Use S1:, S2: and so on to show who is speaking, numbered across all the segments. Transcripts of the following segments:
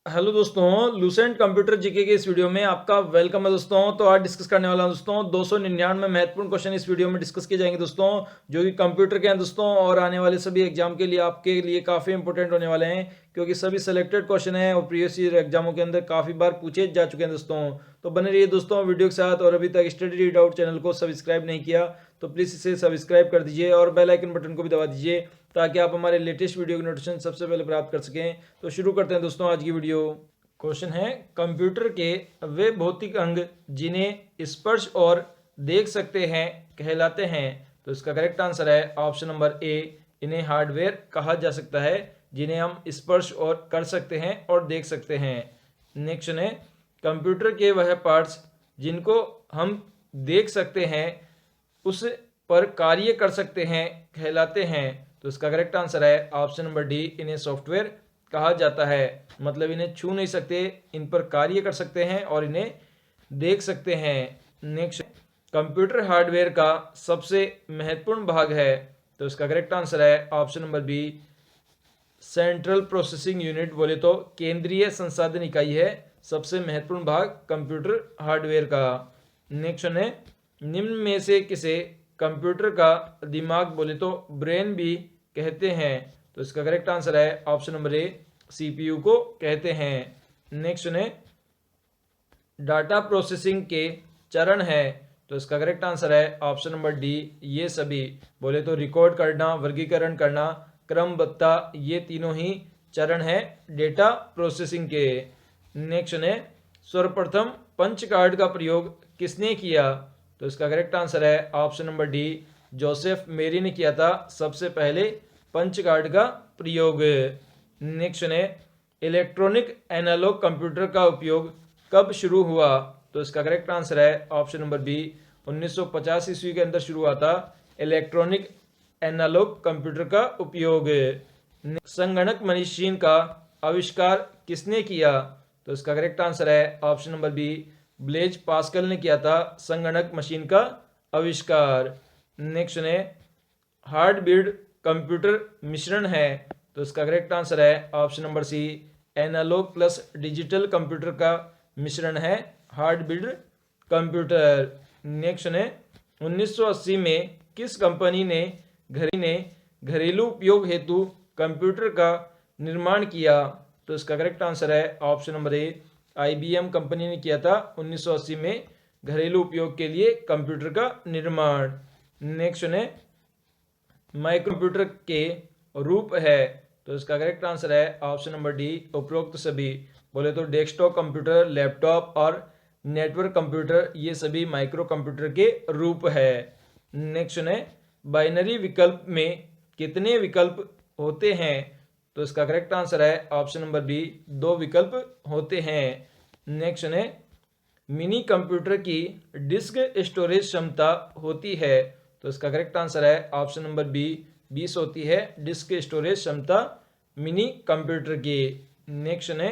S1: Hello दोस्तों, Lucent computer GK के इस वीडियो में आपका वेलकम है दोस्तों। तो आज डिस्कस करने वाला हूं दोस्तों 299 महत्वपूर्ण क्वेश्चन इस वीडियो में डिस्कस किए जाएंगे दोस्तों, जो कि कंप्यूटर के हैं दोस्तों और आने वाले सभी एग्जाम के लिए आपके लिए काफ़ी इंपॉर्टेंट होने वाले हैं, क्योंकि सभी सेलेक्टेड क्वेश्चन हैं और प्रीवियस ईयर एग्जामों के अंदर काफ़ी बार पूछे जा चुके हैं दोस्तों। तो बने रहिए दोस्तों वीडियो के साथ, और अभी तक स्टडी रीड आउट चैनल को सब्सक्राइब नहीं किया तो प्लीज़ इसे सब्सक्राइब कर दीजिए और बेल आइकन बटन को भी दबा दीजिए, ताकि आप हमारे लेटेस्ट वीडियो की नोटिफिकेशन सबसे पहले प्राप्त कर सकें। तो शुरू करते हैं दोस्तों आज की वीडियो। क्वेश्चन है, कंप्यूटर के वे भौतिक अंग जिन्हें स्पर्श और देख सकते हैं कहलाते हैं। तो इसका करेक्ट आंसर है ऑप्शन नंबर ए, इन्हें हार्डवेयर कहा जा सकता है जिन्हें हम स्पर्श और कर सकते हैं और देख सकते हैं। नेक्स्ट है, कंप्यूटर के वह पार्ट्स जिनको हम देख सकते हैं उस पर कार्य कर सकते हैं कहलाते हैं। तो इसका करेक्ट आंसर है ऑप्शन नंबर डी, इन्हें सॉफ्टवेयर कहा जाता है। मतलब इन्हें छू नहीं सकते, इन पर कार्य कर सकते हैं और इन्हें देख सकते हैं। नेक्स्ट, कंप्यूटर हार्डवेयर का सबसे महत्वपूर्ण भाग है। तो इसका करेक्ट आंसर है option number B, central processing unit. बोले तो केंद्रीय संसाधन इकाई है सबसे महत्वपूर्ण भाग कंप्यूटर हार्डवेयर का। नेक्स्ट है, निम्न में से किसे कंप्यूटर का दिमाग बोले तो ब्रेन भी कहते हैं। तो इसका करेक्ट आंसर है ऑप्शन नंबर ए, सीपीयू को कहते हैं। नेक्स्ट है, डाटा प्रोसेसिंग के चरण है। तो इसका करेक्ट आंसर है ऑप्शन नंबर डी, ये सभी। बोले तो रिकॉर्ड करना, वर्गीकरण करना, क्रमबद्धता, ये तीनों ही चरण है डेटा प्रोसेसिंग के। नेक्स्ट है, सर्वप्रथम पंच कार्ड का प्रयोग किसने किया। तो इसका करेक्ट आंसर है ऑप्शन नंबर डी, जोसेफ मेरी ने किया था सबसे पहले पंच कार्ड का प्रयोग। नेक्स्ट है, इलेक्ट्रॉनिक एनालॉग कंप्यूटर का उपयोग कब शुरू हुआ। तो इसका करेक्ट आंसर है ऑप्शन नंबर बी, 1950 ईस्वी के अंदर शुरू हुआ था इलेक्ट्रॉनिक एनालॉग कंप्यूटर का उपयोग। संगणक मशीन का आविष्कार किसने किया। तो इसका करेक्ट आंसर है option number B, Blaise Pascal ने किया था संगणक मशीन का आविष्कार। नेक्स्ट है, हार्डबीड कंप्यूटर मिश्रण है। तो इसका करेक्ट आंसर है option number C, analogue plus digital computer का मिश्रण है हार्डबीड कंप्यूटर। नेक्स्ट है, 1980 में किस कंपनी ने घरेलू उपयोग हेतु कंप्यूटर का निर्माण किया। तो इसका करेक्ट आंसर है ऑप्शन नंबर ए, आईबीएम कंपनी ने किया था 1980 में घरेलू उपयोग के लिए कंप्यूटर का निर्माण। नेक्स्ट है, माइक्रोकंप्यूटर के रूप है। तो इसका करेक्ट आंसर है ऑप्शन नंबर डी, उपरोक्त सभी। बोले तो डेस्कटॉप कंप्यूटर, लैपटॉप और नेटवर्क कंप्यूटर, ये सभी माइक्रो कंप्यूटर के रूप है। नेक्स्ट है, बाइनरी विकल्प में कितने विकल्प होते हैं। तो इसका करेक्ट आंसर है ऑप्शन नंबर बी, 2 विकल्प होते हैं। नेक्स्ट है, मिनी कंप्यूटर की डिस्क स्टोरेज क्षमता होती है। तो इसका करेक्ट आंसर है ऑप्शन नंबर बी, 20 होती है डिस्क स्टोरेज क्षमता मिनी कंप्यूटर की। नेक्स्ट है,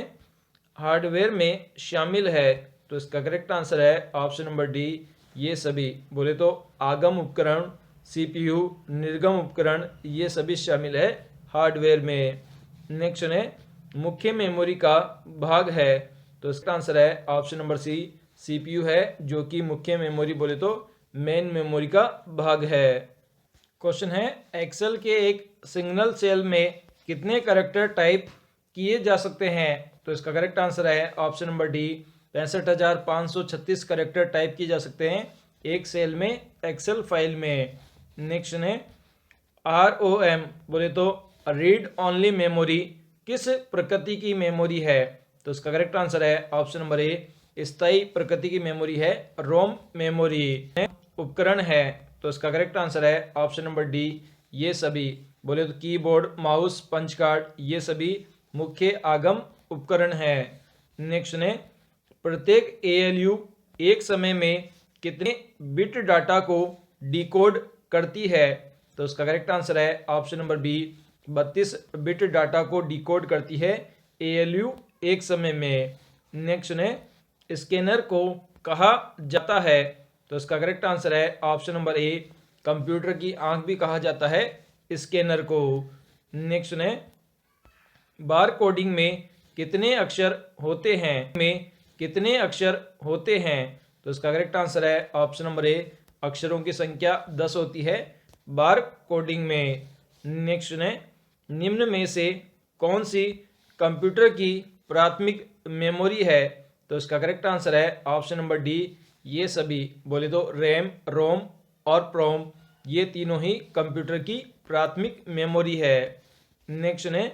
S1: हार्डवेयर में शामिल है। तो इसका करेक्ट आंसर है ऑप्शन नंबर डी, ये सभी। बोले तो आगम उपकरण, सीपीयू, निर्गम उपकरण, ये सभी शामिल है हार्डवेयर में। नेक्स्ट है, मुख्य मेमोरी का भाग है। तो इसका आंसर है ऑप्शन नंबर सी, सीपीयू है, जो कि मुख्य मेमोरी बोले तो मेन मेमोरी का भाग है। क्वेश्चन है, एक्सेल के एक सिग्नल सेल में कितने कैरेक्टर टाइप किए जा सकते हैं। तो इसका करेक्ट आंसर है option number D, 65,536 character type किए जा सकते हैं एक सेल में एक्सेल फाइल में। नेक्स्ट है, ROM बोले तो रीड ओनली मेमोरी किस प्रकृति की मेमोरी है। तो इसका करेक्ट आंसर है ऑप्शन नंबर ए, स्थायी प्रकृति की मेमोरी है रोम मेमोरी। उपकरण है। तो इसका करेक्ट आंसर है ऑप्शन नंबर डी, ये सभी। बोले तो कीबोर्ड, माउस, पंच कार्ड, ये सभी मुख्य आगम उपकरण है। नेक्स्ट ने, प्रत्येक ALU एक समय में कितने बिट डाटा को डिकोड करती है। तो इसका करेक्ट आंसर है option number B, 32 bit data को डिकोड करती है ALU एक समय में। नेक्स्ट ने, स्कैनर को कहा जाता है। तो इसका करेक्ट आंसर है ऑप्शन नंबर ए, कंप्यूटर की आंख भी कहा जाता है स्कैनर को। नेक्स्ट है, बार कोडिंग में कितने अक्षर होते हैं? में कितने अक्षर होते हैं? तो इसका करेक्ट आंसर है ऑप्शन नंबर ए, अक्षरों की संख्या 10 होती है बार कोडिंग में। नेक्स्ट है, निम्न में से कौन सी कंप्यूटर की प्राथमिक मेमोरी है? तो इसका करेक्ट आंसर है ऑप्शन नंबर डी, ये सभी। बोले तो रैम, रोम और प्रोम, ये तीनों ही कंप्यूटर की प्राथमिक मेमोरी है। नेक्स्ट है,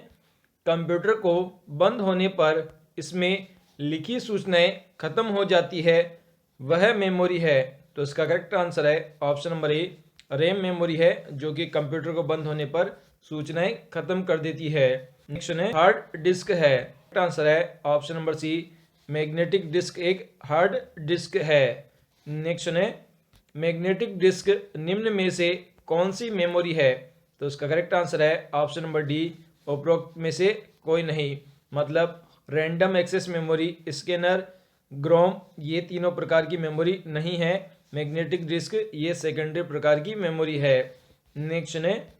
S1: कंप्यूटर को बंद होने पर इसमें लिखी सूचनाएं खत्म हो जाती है, वह मेमोरी है। तो इसका करेक्ट आंसर है ऑप्शन नंबर ए, रैम मेमोरी है, जो कि कंप्यूटर को बंद होने पर सूचनाएं खत्म कर देती है। नेक्स्ट है, हार्ड डिस्क है। करेक्ट आंसर है option number C, magnetic disk एक हार्ड डिस्क है। नेक्स्ट है, मैग्नेटिक डिस्क निम्न में से कौन सी मेमोरी है? तो इसका करेक्ट आंसर है ऑप्शन नंबर डी, उपरोक्त में से कोई नहीं। मतलब रैंडम एक्सेस मेमोरी, स्कैनर, ग्रोम, ये तीनों प्रकार की मेमोरी नहीं है। मैग्नेटिक डिस्क ये सेकेंडरी प्रकार की मेमोरी है। नेक्स्ट है,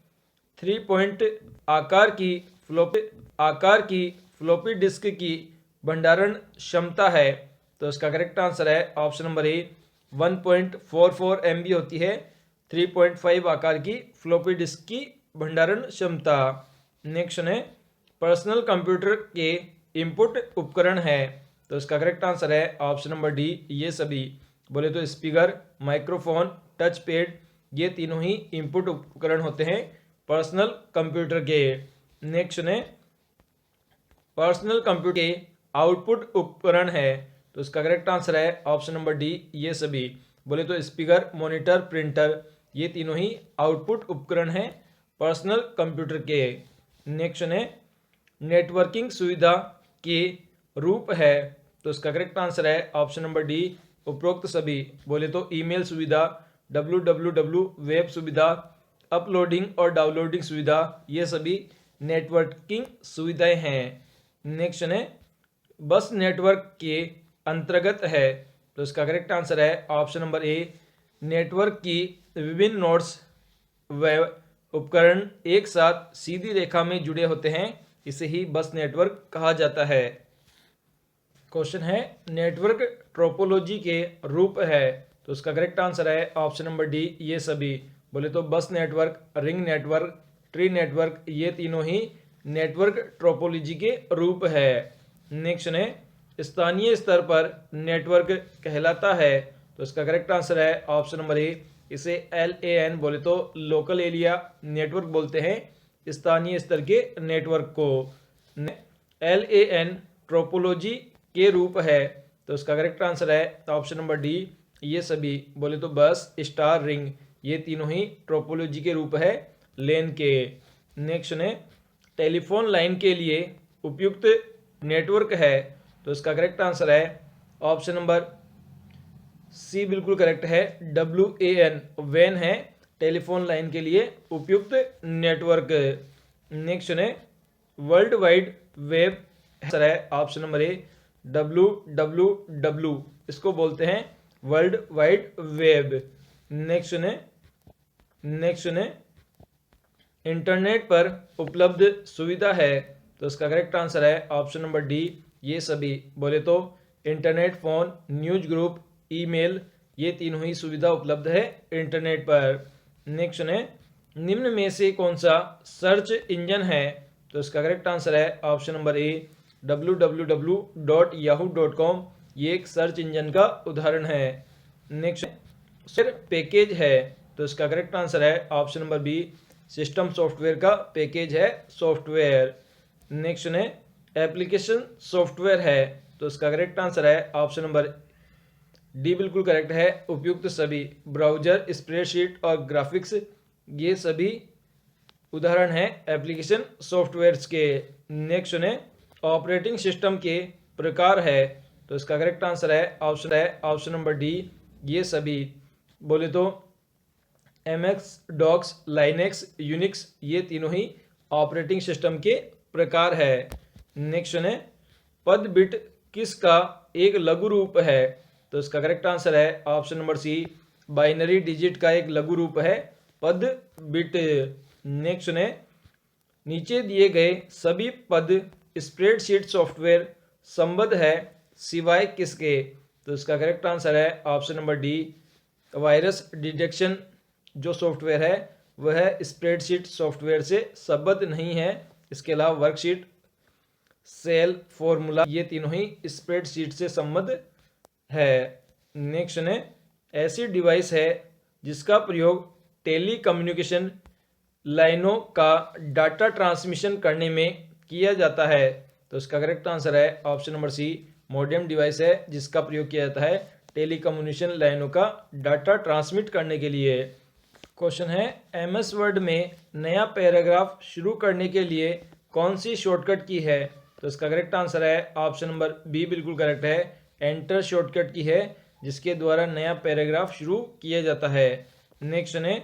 S1: 3 पॉइंट आकार की फ्लॉपी डिस्क की भंडारण क्षमता है। तो इसका करेक्ट आंसर है ऑप्शन नंबर ए, 1.44 MB होती है 3.5 आकार की फ्लॉपी डिस्क की भंडारण क्षमता। नेक्स्ट है, पर्सनल कंप्यूटर के इनपुट उपकरण है। तो इसका करेक्ट आंसर है ऑप्शन नंबर डी, ये सभी। बोले तो स्पीकर, माइक्रोफोन, टच पैड, ये तीनों ही इनपुट उपकरण होते हैं पर्सनल कंप्यूटर के। नेक्स्ट है, पर्सनल कंप्यूटर के आउटपुट उपकरण है। तो इसका करेक्ट आंसर है ऑप्शन नंबर डी, ये सभी। बोले तो स्पीकर, मॉनिटर, प्रिंटर, ये तीनों ही आउटपुट उपकरण हैं पर्सनल कंप्यूटर के। नेक्स्ट है, नेटवर्किंग सुविधा के रूप है। तो इसका करेक्ट आंसर है ऑप्शन नंबर डी, उपरोक्त सभी। बोले तो ईमेल सुविधा, www वेब सुविधा, अपलोडिंग और डाउनलोडिंग सुविधा, ये सभी नेटवर्किंग सुविधाएं हैं। नेक्स्ट है, बस नेटवर्क के अंतर्गत है। तो इसका करेक्ट आंसर है ऑप्शन नंबर ए, नेटवर्क की विभिन्न नोड्स व उपकरण एक साथ सीधी रेखा में जुड़े होते हैं, इसे ही बस नेटवर्क कहा जाता है। क्वेश्चन है, नेटवर्क ट्रोपोलॉजी के रूप है। तो इसका करेक्ट आंसर है ऑप्शन नंबर डी, ये सभी। बोले तो बस network, ring network, tree network, ये तीनों ही नेटवर्क ट्रोपोलॉजी के रूप है। नेक्स्ट है, स्थानीय स्तर पर नेटवर्क कहलाता है। तो इसका करेक्ट आंसर है ऑप्शन नंबर ए, इसे LAN बोले तो लोकल एरिया नेटवर्क बोलते हैं स्थानीय स्तर के नेटवर्क को। LAN ट्रोपोलॉजी के रूप है। तो इसका करेक्ट आंसर है ऑप्शन नंबर डी, ये सभी। बोले तो बस, स्टार, रिंग, ये तीनों ही ट्रोपोलॉजी के रूप है लेन के। नेक्स्ट है, टेलीफोन लाइन के लिए उपयुक्त नेटवर्क है। तो इसका करेक्ट आंसर है ऑप्शन नंबर सी, बिल्कुल करेक्ट है, WAN, वैन है टेलीफोन लाइन के लिए उपयुक्त नेटवर्क। नेक्स्ट है, वर्ल्ड वाइड वेब है ऑप्शन नंबर ए, WWW, इसको बोलते हैं वर्ल्ड वाइड वेब। नेक्स्ट है, इंटरनेट पर उपलब्ध सुविधा है। तो इसका करेक्ट आंसर है ऑप्शन नंबर डी, ये सभी। बोले तो internet, phone, news group, email, ये तीनों ही सुविधा उपलब्ध है इंटरनेट पर। नेक्स्ट है, निम्न में से कौन सा सर्च इंजन है? तो इसका करेक्ट आंसर है ऑप्शन नंबर ए, www.yahoo.com, ये एक सर्च इंजन का उदाहरण है। नेक्स्ट पैकेज है। तो इसका करेक्ट आंसर है option number B, system software का पैकेज है सॉफ्टवेयर। नेक्स्ट है, एप्लीकेशन सॉफ्टवेयर है। तो इसका करेक्ट आंसर है ऑप्शन नंबर डी, बिल्कुल करेक्ट है, उपयुक्त सभी। ब्राउजर, स्प्रेडशीट और ग्राफिक्स, ये सभी उदाहरण है एप्लीकेशन सॉफ्टवेयर्स के। नेक्स्ट है, ऑपरेटिंग सिस्टम के प्रकार है। तो इसका करेक्ट आंसर है ऑप्शन नंबर डी, ये सभी। बोले तो MX, डॉक्स, लाइनेक्स, यूनिक्स, ये तीनों ही ऑपरेटिंग सिस्टम के प्रकार है। नेक्स्ट है, पद बिट किसका एक लघु रूप है? तो इसका करेक्ट आंसर है option number C, binary digit का एक लघु रूप है पद बिट। नेक्स्ट है, नीचे दिए गए सभी पद स्प्रेडशीट सॉफ्टवेयर संबद्ध है सिवाय किसके? तो इसका करेक्ट आंसर है option number D, virus detection जो सॉफ्टवेयर है वह स्प्रेडशीट सॉफ्टवेयर से संबद्ध नहीं है। इसके अलावा वर्कशीट, सेल, फॉर्मूला ये तीनों ही स्प्रेडशीट से संबद्ध है। नेक्स्ट है, ऐसी डिवाइस है जिसका प्रयोग टेली कम्युनिकेशन लाइनों का डाटा ट्रांसमिशन करने में किया जाता है। तो इसका करेक्ट आंसर है option number C, modem device है जिसका प्रयोग किया जाता है टेली कम्युनिकेशन लाइनों का डाटा ट्रांसमिट करने के लिए। क्वेश्चन है, एमएस वर्ड में नया पैराग्राफ शुरू करने के लिए कौन सी शॉर्टकट की है? तो इसका करेक्ट आंसर है ऑप्शन नंबर बी, बिल्कुल करेक्ट है, एंटर शॉर्टकट की है जिसके द्वारा नया पैराग्राफ शुरू किया जाता है। नेक्स्ट है,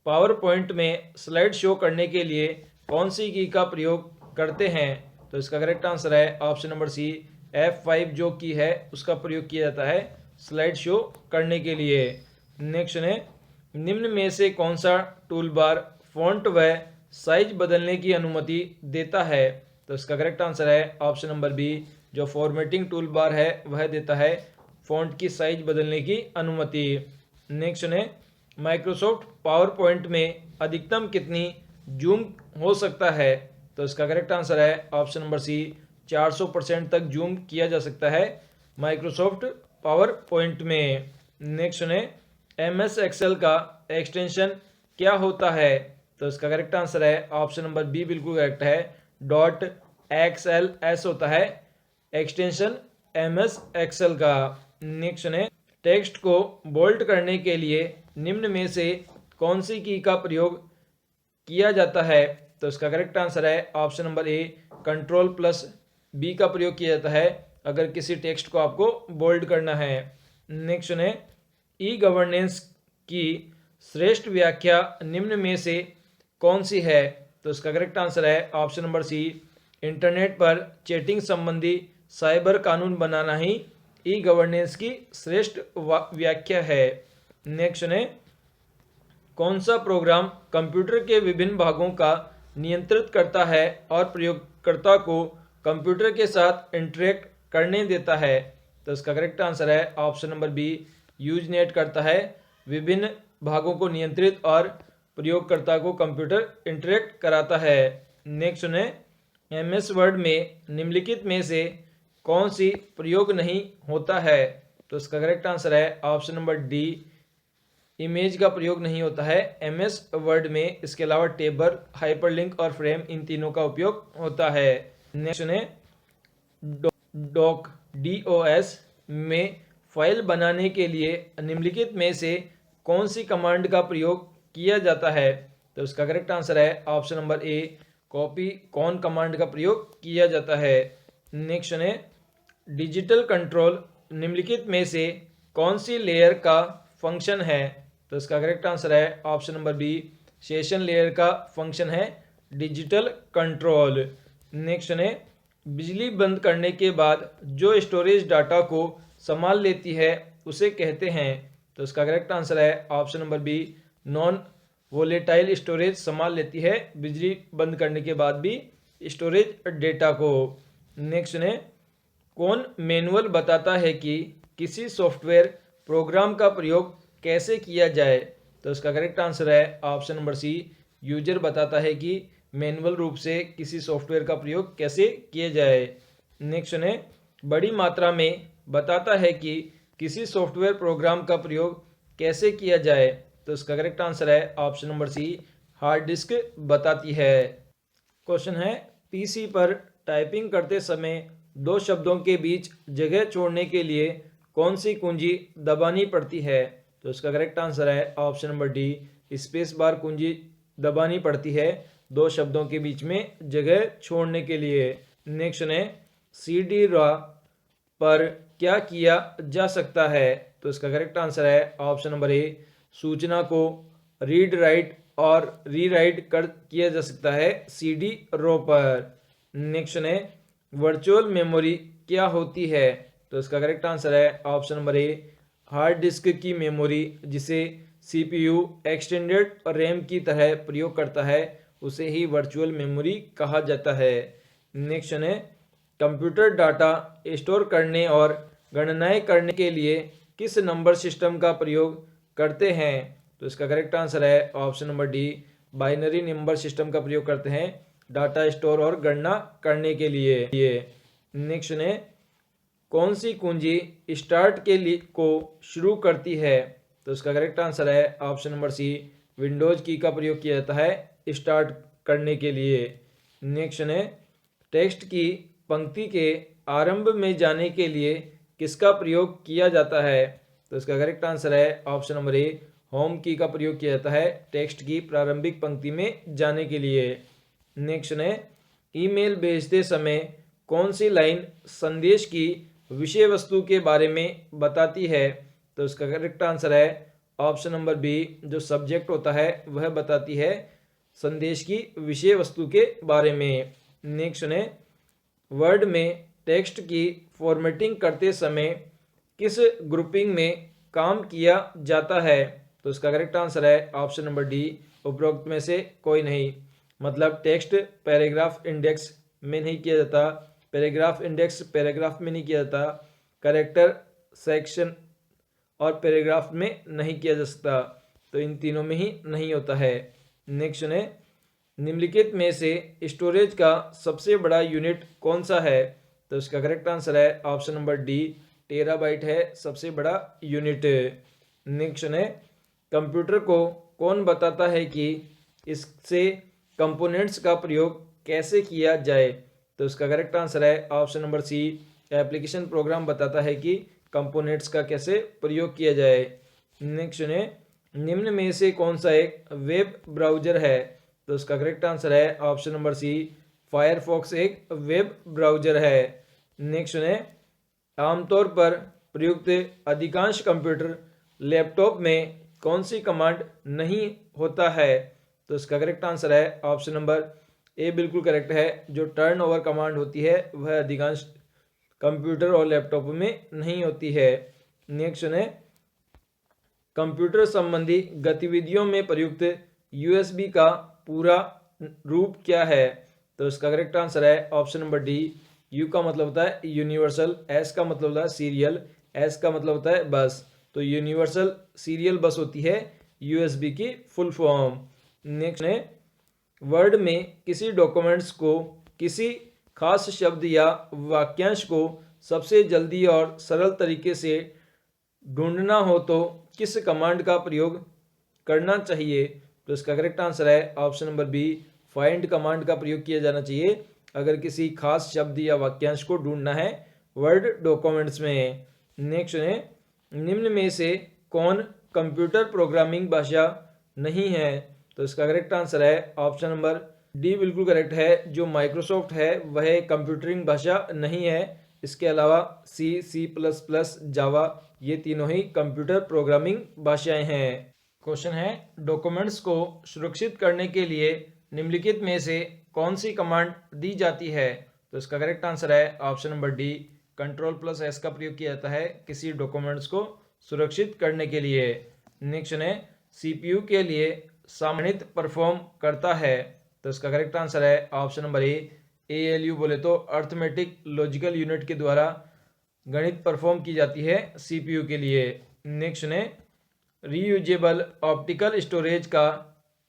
S1: पावर पॉइंट में स्लाइड शो करने के लिए कौन सी की का प्रयोग करते हैं? तो इसका करेक्ट आंसर है ऑप्शन नंबर सी, F5 जो की है उसका प्रयोग किया जाता है स्लाइड शो करने के लिए। नेक्स्ट है, निम्न में से कौन सा टूल बार फॉन्ट व साइज बदलने की अनुमति देता है? तो इसका करेक्ट आंसर है ऑप्शन नंबर बी, जो फॉर्मेटिंग टूल बार है वह देता है फॉन्ट की साइज बदलने की अनुमति। नेक्स्ट है, माइक्रोसॉफ्ट पावर पॉइंट में अधिकतम कितनी जूम हो सकता है? तो इसका करेक्ट आंसर है ऑप्शन नंबर सी, 400% तक जूम किया जा सकता है माइक्रोसॉफ्ट पावर पॉइंट में। नेक्स्ट है, MS एक्सेल का एक्सटेंशन क्या होता है? तो इसका करेक्ट आंसर है ऑप्शन नंबर बी, बिल्कुल करेक्ट है, .xls होता है एक्सटेंशन MS एक्सेल का। नेक्स्ट है, टेक्स्ट को बोल्ड करने के लिए निम्न में से कौन सी की का प्रयोग किया जाता है? तो इसका करेक्ट आंसर है ऑप्शन नंबर ए, Ctrl+B का प्रयोग किया जाता है अगर किसी टेक्स्ट को आपको बोल्ड करना है। नेक्स्ट है, ई गवर्नेंस की श्रेष्ठ व्याख्या निम्न में से कौन सी है? तो इसका करेक्ट आंसर है ऑप्शन नंबर सी, इंटरनेट पर चैटिंग संबंधी साइबर कानून बनाना ही ई गवर्नेंस की श्रेष्ठ व्याख्या है। नेक्स्ट है, कौन सा प्रोग्राम कंप्यूटर के विभिन्न भागों का नियंत्रित करता है और प्रयोगकर्ता को कंप्यूटर के साथ इंटरेक्ट करने देता है? तो इसका करेक्ट आंसर है ऑप्शन नंबर बी, यूजनेट करता है विभिन्न भागों को नियंत्रित और प्रयोगकर्ता को कंप्यूटर इंटरेक्ट कराता है। नेक्स्ट है, MS वर्ड में निम्नलिखित में से कौन सी प्रयोग नहीं होता है? तो इसका करेक्ट आंसर है ऑप्शन नंबर डी, इमेज का प्रयोग नहीं होता है MS वर्ड में। इसके अलावा टेबल, हाइपरलिंक और फ्रेम इन तीनों का उपयोग होता है। नेक्स्ट है, DOS में फाइल बनाने के लिए निम्नलिखित में से कौन सी कमांड का प्रयोग किया जाता है? तो इसका करेक्ट आंसर है option number A, copy con command का प्रयोग किया जाता है। नेक्स्ट है, डिजिटल कंट्रोल निम्नलिखित में से कौन सी लेयर का फंक्शन है? तो इसका करेक्ट आंसर है option number B, session layer का फंक्शन है डिजिटल कंट्रोल। नेक्स्ट है, बिजली बंद करने के बाद जो स्टोरेज डाटा को संभाल लेती है उसे कहते हैं? तो इसका करेक्ट आंसर है option number B, non volatile storage संभाल लेती है बिजली बंद करने के बाद भी स्टोरेज डेटा को। नेक्स्ट है, कौन मैनुअल बताता है कि किसी सॉफ्टवेयर प्रोग्राम का प्रयोग कैसे किया जाए? तो इसका करेक्ट आंसर है ऑप्शन नंबर सी, यूजर बताता है कि मैनुअल रूप से किसी सॉफ्टवेयर का प्रयोग कैसे किया जाए। नेक्स्ट है, बड़ी मात्रा में बताता है कि किसी सॉफ्टवेयर प्रोग्राम का प्रयोग कैसे किया जाए? तो इसका करेक्ट आंसर है option number C, hard disk बताती है। क्वेश्चन है, पीसी पर टाइपिंग करते समय दो शब्दों के बीच जगह छोड़ने के लिए कौन सी कुंजी दबानी पड़ती है? तो इसका करेक्ट आंसर है option number D, space bar कुंजी दबानी पड़ती है दो शब्दों के बीच में जगह छोड़ने के लिए। नेक्स्ट है, CD पर क्या किया जा सकता है? तो इसका करेक्ट आंसर है ऑप्शन नंबर ए, सूचना को रीड राइट और रीराइट कर किया जा सकता है CD-ROM पर। नेक्स्ट है, वर्चुअल मेमोरी क्या होती है? तो इसका करेक्ट आंसर है ऑप्शन नंबर ए, हार्ड डिस्क की मेमोरी जिसे CPU एक्सटेंडेड रैम की तरह प्रयोग करता है उसे ही वर्चुअल मेमोरी कहा जाता है। नेक्स्ट है कंप्यूटर डाटा स्टोर करने और गणनाएं करने के लिए किस नंबर सिस्टम का प्रयोग करते हैं? तो इसका करेक्ट आंसर है option number D, binary number system का प्रयोग करते हैं डाटा स्टोर और गणना करने के लिए। नेक्स्ट है कौन सी कुंजी स्टार्ट के लिए को शुरू करती है? तो इसका करेक्ट आंसर है ऑप्शन नंबर सी, विंडोज की का प्रयोग किया जाता है स्टार्ट करने के लिए। नेक्स्ट है टेक्स्ट की पंक्ति के आरंभ में जाने के लिए किसका प्रयोग किया जाता है? तो इसका करेक्ट आंसर है ऑप्शन नंबर ए, होम की का प्रयोग किया जाता है टेक्स्ट की प्रारंभिक पंक्ति में जाने के लिए। नेक्स्ट है ईमेल भेजते समय कौन सी लाइन संदेश की विषय वस्तु के बारे में बताती है? तो इसका करेक्ट आंसर है ऑप्शन नंबर बी, जो सब्जेक्ट होता है वह बताती है संदेश की विषय वस्तु के बारे में। नेक्स्ट है वर्ड में टेक्स्ट की फॉर्मेटिंग करते समय किस ग्रुपिंग में काम किया जाता है? तो इसका करेक्ट आंसर है ऑप्शन नंबर डी, उपरोक्त में से कोई नहीं। मतलब टेक्स्ट पैराग्राफ इंडेक्स में नहीं किया जाता, पैराग्राफ इंडेक्स पैराग्राफ में नहीं किया जाता, कैरेक्टर सेक्शन और पैराग्राफ में नहीं किया जा सकता, तो इन तीनों में ही नहीं होता है। नेक्स्ट है निम्नलिखित में से स्टोरेज का सबसे बड़ा यूनिट कौन सा है? तो इसका करेक्ट आंसर है ऑप्शन नंबर डी, टेराबाइट है सबसे बड़ा यूनिट। नेक्स्ट है कंप्यूटर को कौन बताता है कि इससे कंपोनेंट्स का प्रयोग कैसे किया जाए? तो इसका करेक्ट आंसर है option number C, application program बताता है कि कंपोनेंट्स का कैसे प्रयोग किया जाए। नेक्स्ट है निम्न में से कौन सा एक वेब ब्राउजर है? तो इसका करेक्ट आंसर है ऑप्शन नंबर सी, फायरफॉक्स एक वेब ब्राउजर है। नेक्स्ट है आमतौर पर प्रयुक्त अधिकांश कंप्यूटर लैपटॉप में कौन सी कमांड नहीं होता है? तो इसका करेक्ट आंसर है ऑप्शन नंबर ए बिल्कुल करेक्ट है, जो टर्न ओवर कमांड होती है वह अधिकांश कंप्यूटर और लैपटॉप में नहीं होती है। नेक्स्ट है कंप्यूटर संबंधी गतिविधियों में प्रयुक्त यूएसबी का पूरा रूप क्या है? तो इसका करेक्ट आंसर है ऑप्शन नंबर डी, यू का मतलब होता है यूनिवर्सल, एस का मतलब होता है सीरियल, एस का मतलब होता है बस, तो यूनिवर्सल सीरियल बस होती है यूएसबी की फुल फॉर्म। नेक्स्ट है वर्ड में किसी डॉक्यूमेंट्स को किसी खास शब्द या वाक्यांश को सबसे जल्दी और सरल तरीके से ढूंढना हो तो किस कमांड का प्रयोग करना चाहिए? तो इसका करेक्ट आंसर है option number B, find command का प्रयोग किया जाना चाहिए अगर किसी खास शब्द या वाक्यांश को ढूंढना है वर्ड डॉक्यूमेंट्स में। नेक्स्ट है निम्न में से कौन कंप्यूटर प्रोग्रामिंग भाषा नहीं है? तो इसका करेक्ट आंसर है ऑप्शन नंबर डी बिल्कुल करेक्ट है, जो माइक्रोसॉफ्ट है वह कंप्यूटरिंग भाषा नहीं है। इसके अलावा सी, सी प्लस प्लस, जावा ये तीनों ही कंप्यूटर प्रोग्रामिंग भाषाएं हैं। क्वेश्चन है डॉक्यूमेंट्स को सुरक्षित करने के लिए निम्नलिखित में से कौन सी कमांड दी जाती है? तो इसका करेक्ट आंसर है option number D, control plus S का प्रयोग किया जाता है किसी डॉक्यूमेंट्स को सुरक्षित करने के लिए। नेक्स्ट है सीपीयू के लिए सामान्यतः परफॉर्म करता है? तो इसका करेक्ट आंसर है ऑप्शन नंबर ए, एएलयू बोले तो अर्थमेटिक लॉजिकल यूनिट के द्वारा गणित परफॉर्म की जाती है सीपीयू के लिए। नेक्स्ट है रीयूजेबल ऑप्टिकल स्टोरेज का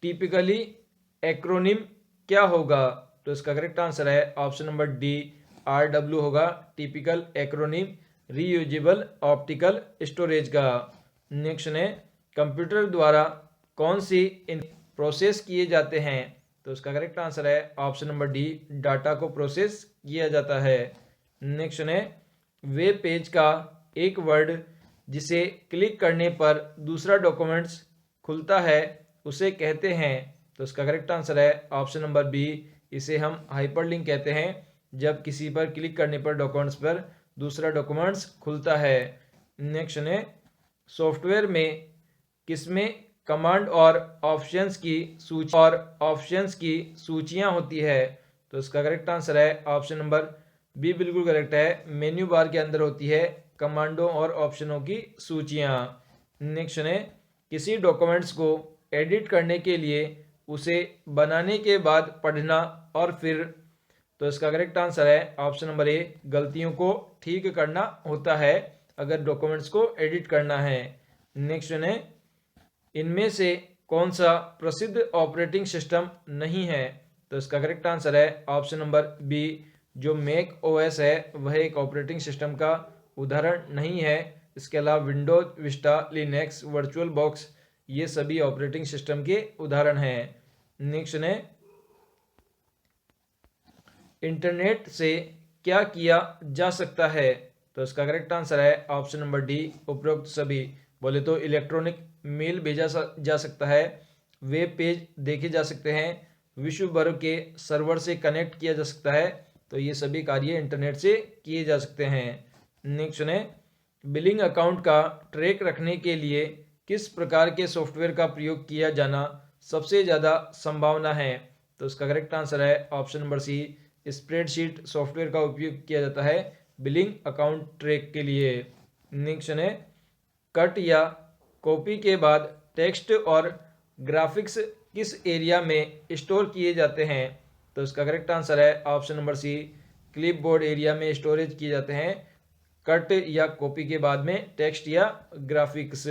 S1: टिपिकली एक्रोनिम क्या होगा? तो इसका करेक्ट आंसर है ऑप्शन नंबर डी, आरडब्ल्यू होगा typical acronym reusable optical storage का। नेक्स्ट है कंप्यूटर द्वारा कौन सी प्रोसेस किए जाते हैं? तो इसका करेक्ट आंसर है ऑप्शन नंबर डी, डाटा को प्रोसेस किया जाता है। नेक्स्ट है वेब पेज का एक वर्ड जिसे क्लिक करने पर दूसरा डॉक्यूमेंट्स खुलता है उसे कहते हैं? तो इसका करेक्ट आंसर है ऑप्शन नंबर बी, इसे हम हाइपरलिंक कहते हैं जब किसी पर क्लिक करने पर डॉक्यूमेंट्स पर दूसरा डॉक्यूमेंट्स खुलता है। नेक्स्ट है सॉफ्टवेयर में किसमें कमांड और ऑप्शंस की सूचियां होती है? तो इसका करेक्ट आंसर है ऑप्शन नंबर बी बिल्कुल करेक्ट है, मेन्यू बार के अंदर होती है कमांडों और ऑप्शनों की सूचियां। नेक्स्ट है किसी डॉक्यूमेंट्स को एडिट करने के लिए उसे बनाने के बाद पढ़ना और फिर, तो तो इसका करेक्ट आंसर है ऑप्शन नंबर ए, गलतियों को ठीक करना होता है अगर डॉक्यूमेंट्स को एडिट करना है। नेक्स्ट है, इनमें से कौन सा प्रसिद्ध ऑपरेटिंग सिस्टम नहीं है? तो इसका करेक्ट आंसर है ऑप्शन नंबर बी, जो मैक ओएस है वह एक ऑपरेटिंग सिस्टम का उदाहरण नहीं है। इसके अलावा Windows, Vista, Linux, virtual box ये सभी ऑपरेटिंग सिस्टम के उदाहरण हैं। नेक्स्ट है, इंटरनेट से क्या किया जा सकता है? तो इसका करेक्ट आंसर है ऑप्शन नंबर डी, उपरोक्त सभी। बोले तो इलेक्ट्रॉनिक मेल भेजा जा सकता है, वेब पेज देखे जा सकते हैं, विश्व भर के सर्वर से कनेक्ट किया जा सकता है। तो ये सभी कार्य इंटरनेट से किए जा सकते हैं। नेक्स्ट है, बिलिंग अकाउंट का ट्रैक रखने के लिए किस प्रकार के सॉफ्टवेयर का प्रयोग किया जाना सबसे ज़्यादा संभावना है? तो इसका करेक्ट आंसर है option number C, spreadsheet software का उपयोग किया जाता है बिलिंग अकाउंट ट्रैक के लिए। नेक्स्ट है, कट या कॉपी के बाद टेक्स्ट और ग्राफिक्स किस एरिया में स्टोर किए जाते हैं? तो इसका करेक्ट आंसर है option number C, clipboard area में स्टोरेज किए जाते हैं कट या कॉपी के बाद में टेक्स्ट या ग्राफिक्स।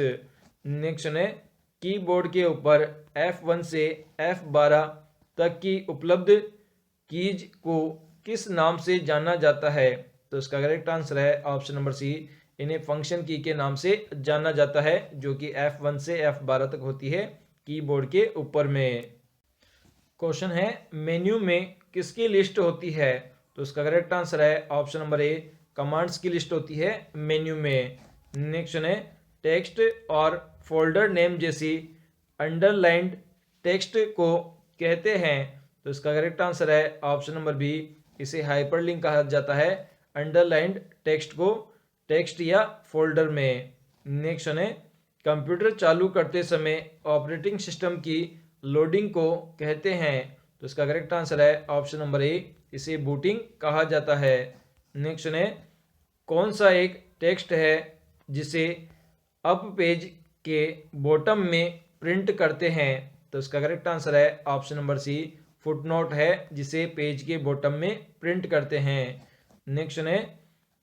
S1: नेक्स्ट है, कीबोर्ड के ऊपर F1 से F12 तक की उपलब्ध कीज को किस नाम से जाना जाता है? तो इसका करेक्ट आंसर है ऑप्शन नंबर सी, इन्हें फंक्शन की के नाम से जाना जाता है, जो कि F1 से F12 तक होती है कीबोर्ड के ऊपर में। क्वेश्चन है, मेन्यू में किसकी लिस्ट होती है? तो इसका करेक्ट आंसर है ऑप्शन नंबर ए, कमांड्स की लिस्ट होती है मेन्यू में। नेक्स्ट है, टेक्स्ट और फोल्डर नेम जैसी अंडरलाइंड टेक्स्ट को कहते हैं? तो इसका करेक्ट आंसर है ऑप्शन नंबर बी, इसे हाइपरलिंक कहा जाता है अंडरलाइंड टेक्स्ट को टेक्स्ट या फोल्डर में। नेक्स्ट है, कंप्यूटर चालू करते समय ऑपरेटिंग सिस्टम की लोडिंग को कहते हैं? तो इसका करेक्ट आंसर है ऑप्शन नंबर ए, इसे बूटिंग कहा जाता है। नेक्स्ट है, कौन सा एक टेक्स्ट है जिसे अप पेज के बॉटम में प्रिंट करते हैं? तो इसका करेक्ट आंसर है ऑप्शन नंबर सी, फुटनोट है जिसे पेज के बॉटम में प्रिंट करते हैं। नेक्स्ट है,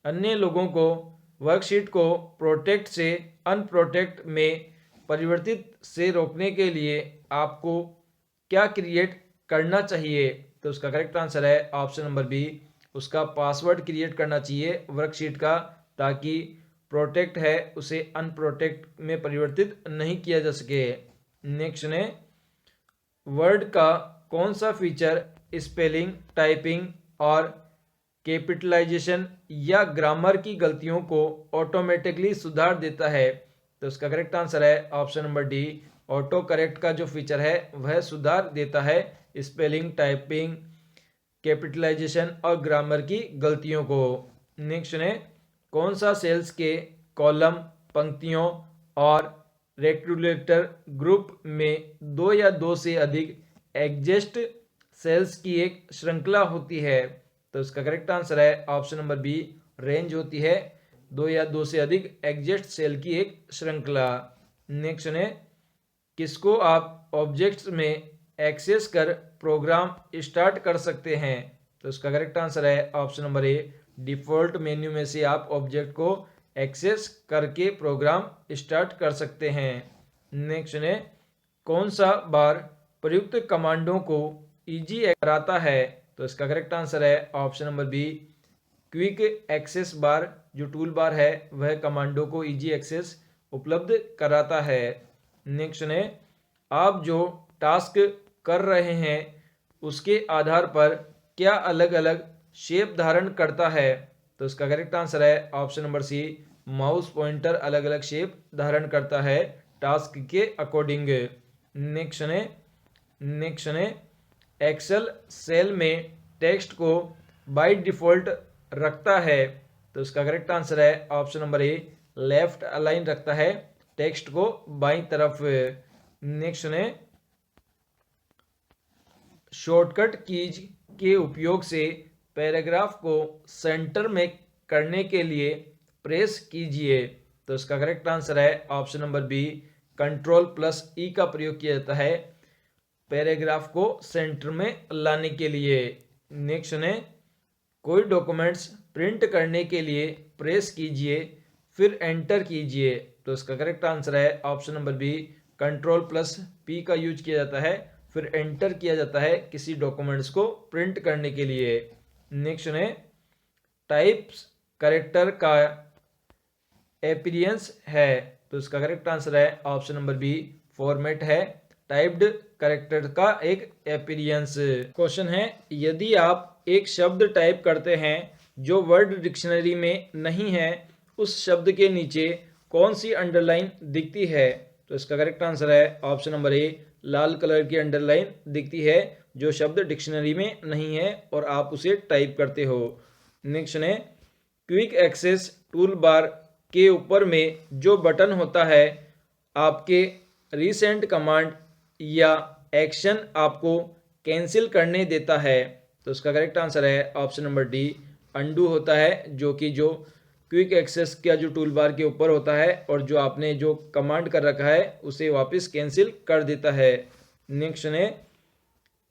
S1: अन्य लोगों को वर्कशीट को प्रोटेक्ट से अनप्रोटेक्ट में परिवर्तित से रोकने के लिए आपको क्या क्रिएट करना चाहिए? तो उसका करेक्ट आंसर है ऑप्शन नंबर बी, उसका पासवर्ड क्रिएट करना चाहिए वर्कशीट का, ताकि प्रोटेक्ट है उसे अनप्रोटेक्ट में परिवर्तित नहीं किया जा सके। नेक्स्ट है, वर्ड का कौन सा फीचर स्पेलिंग, टाइपिंग और कैपिटलाइजेशन या ग्रामर की गलतियों को ऑटोमेटिकली सुधार देता है? तो इसका करेक्ट आंसर है option number D, auto correct का जो फीचर है वह सुधार देता है स्पेलिंग, टाइपिंग, कैपिटलाइजेशन और ग्रामर की गलतियों को। नेक्स्ट है, कौन सा सेल्स के कॉलम, पंक्तियों और रेक्टेंगुलर ग्रुप में दो या दो से अधिक एडजस्ट सेल्स की एक श्रृंखला होती है? तो इसका करेक्ट आंसर है ऑप्शन नंबर बी, रेंज होती है दो या दो से अधिक एडजस्ट सेल की एक श्रृंखला। नेक्स्ट है, किसको आप ऑब्जेक्ट्स में एक्सेस कर प्रोग्राम स्टार्ट कर सकते हैं? तो इसका करेक्ट आंसर है ऑप्शन नंबर ए, डिफ़ॉल्ट मेन्यू में से आप ऑब्जेक्ट को एक्सेस करके प्रोग्राम स्टार्ट कर सकते हैं। नेक्स्ट है, कौन सा बार प्रयुक्त कमांडों को इजी कराता है? तो इसका करेक्ट आंसर है option number B, quick access bar जो टूल बार है वह कमांडों को इजी एक्सेस उपलब्ध कराता है। नेक्स्ट है, आप जो टास्क कर रहे हैं उसके आधार पर क्या अलग अलग शेप धारण करता है? तो इसका करेक्ट आंसर है option number C, mouse pointer अलग अलग शेप धारण करता है टास्क के अकॉर्डिंग। नेक्स्ट है, एक्सेल सेल में टेक्स्ट को बाय डिफ़ॉल्ट रखता है? तो इसका करेक्ट आंसर है option number A, left align रखता है टेक्स्ट को बाईं तरफ। नेक्स्ट है, शॉर्टकट कीज के उपयोग से पैराग्राफ को सेंटर में करने के लिए प्रेस कीजिए। तो इसका करेक्ट आंसर है ऑप्शन नंबर बी, Ctrl+E का प्रयोग किया जाता है पैराग्राफ को सेंटर में लाने के लिए। नेक्स्ट है, कोई डॉक्यूमेंट्स प्रिंट करने के लिए प्रेस कीजिए फिर एंटर कीजिए। तो इसका करेक्ट आंसर है ऑप्शन नंबर बी, Ctrl+P का यूज किया जाता है फिर एंटर किया जाता है किसी डॉक्यूमेंट्स को प्रिंट करने के लिए। नेक्स्ट है टाइप्स कैरेक्टर का अपीयरेंस है। तो इसका करेक्ट आंसर है ऑप्शन नंबर बी, फॉर्मेट है टाइप्ड कैरेक्टर का एक अपीयरेंस। क्वेश्चन है यदि आप एक शब्द टाइप करते हैं जो वर्ड डिक्शनरी में नहीं है, उस शब्द के नीचे कौन सी अंडरलाइन दिखती है? तो इसका करेक्ट आंसर है ऑप्शन नंबर ए, लाल कलर की अंडरलाइन दिखती है जो शब्द डिक्शनरी में नहीं है और आप उसे टाइप करते हो। नेक्स्ट है क्विक एक्सेस टूल बार के ऊपर में जो बटन होता है आपके रीसेंट कमांड या एक्शन आपको कैंसिल करने देता है। तो इसका करेक्ट आंसर है ऑप्शन नंबर डी, अंडू होता है जो क्विक एक्सेस का जो टूल बार के ऊपर होता है और जो आपने जो कमांड कर रखा है उसे वापस कैंसिल कर देता है। नेक्स्ट है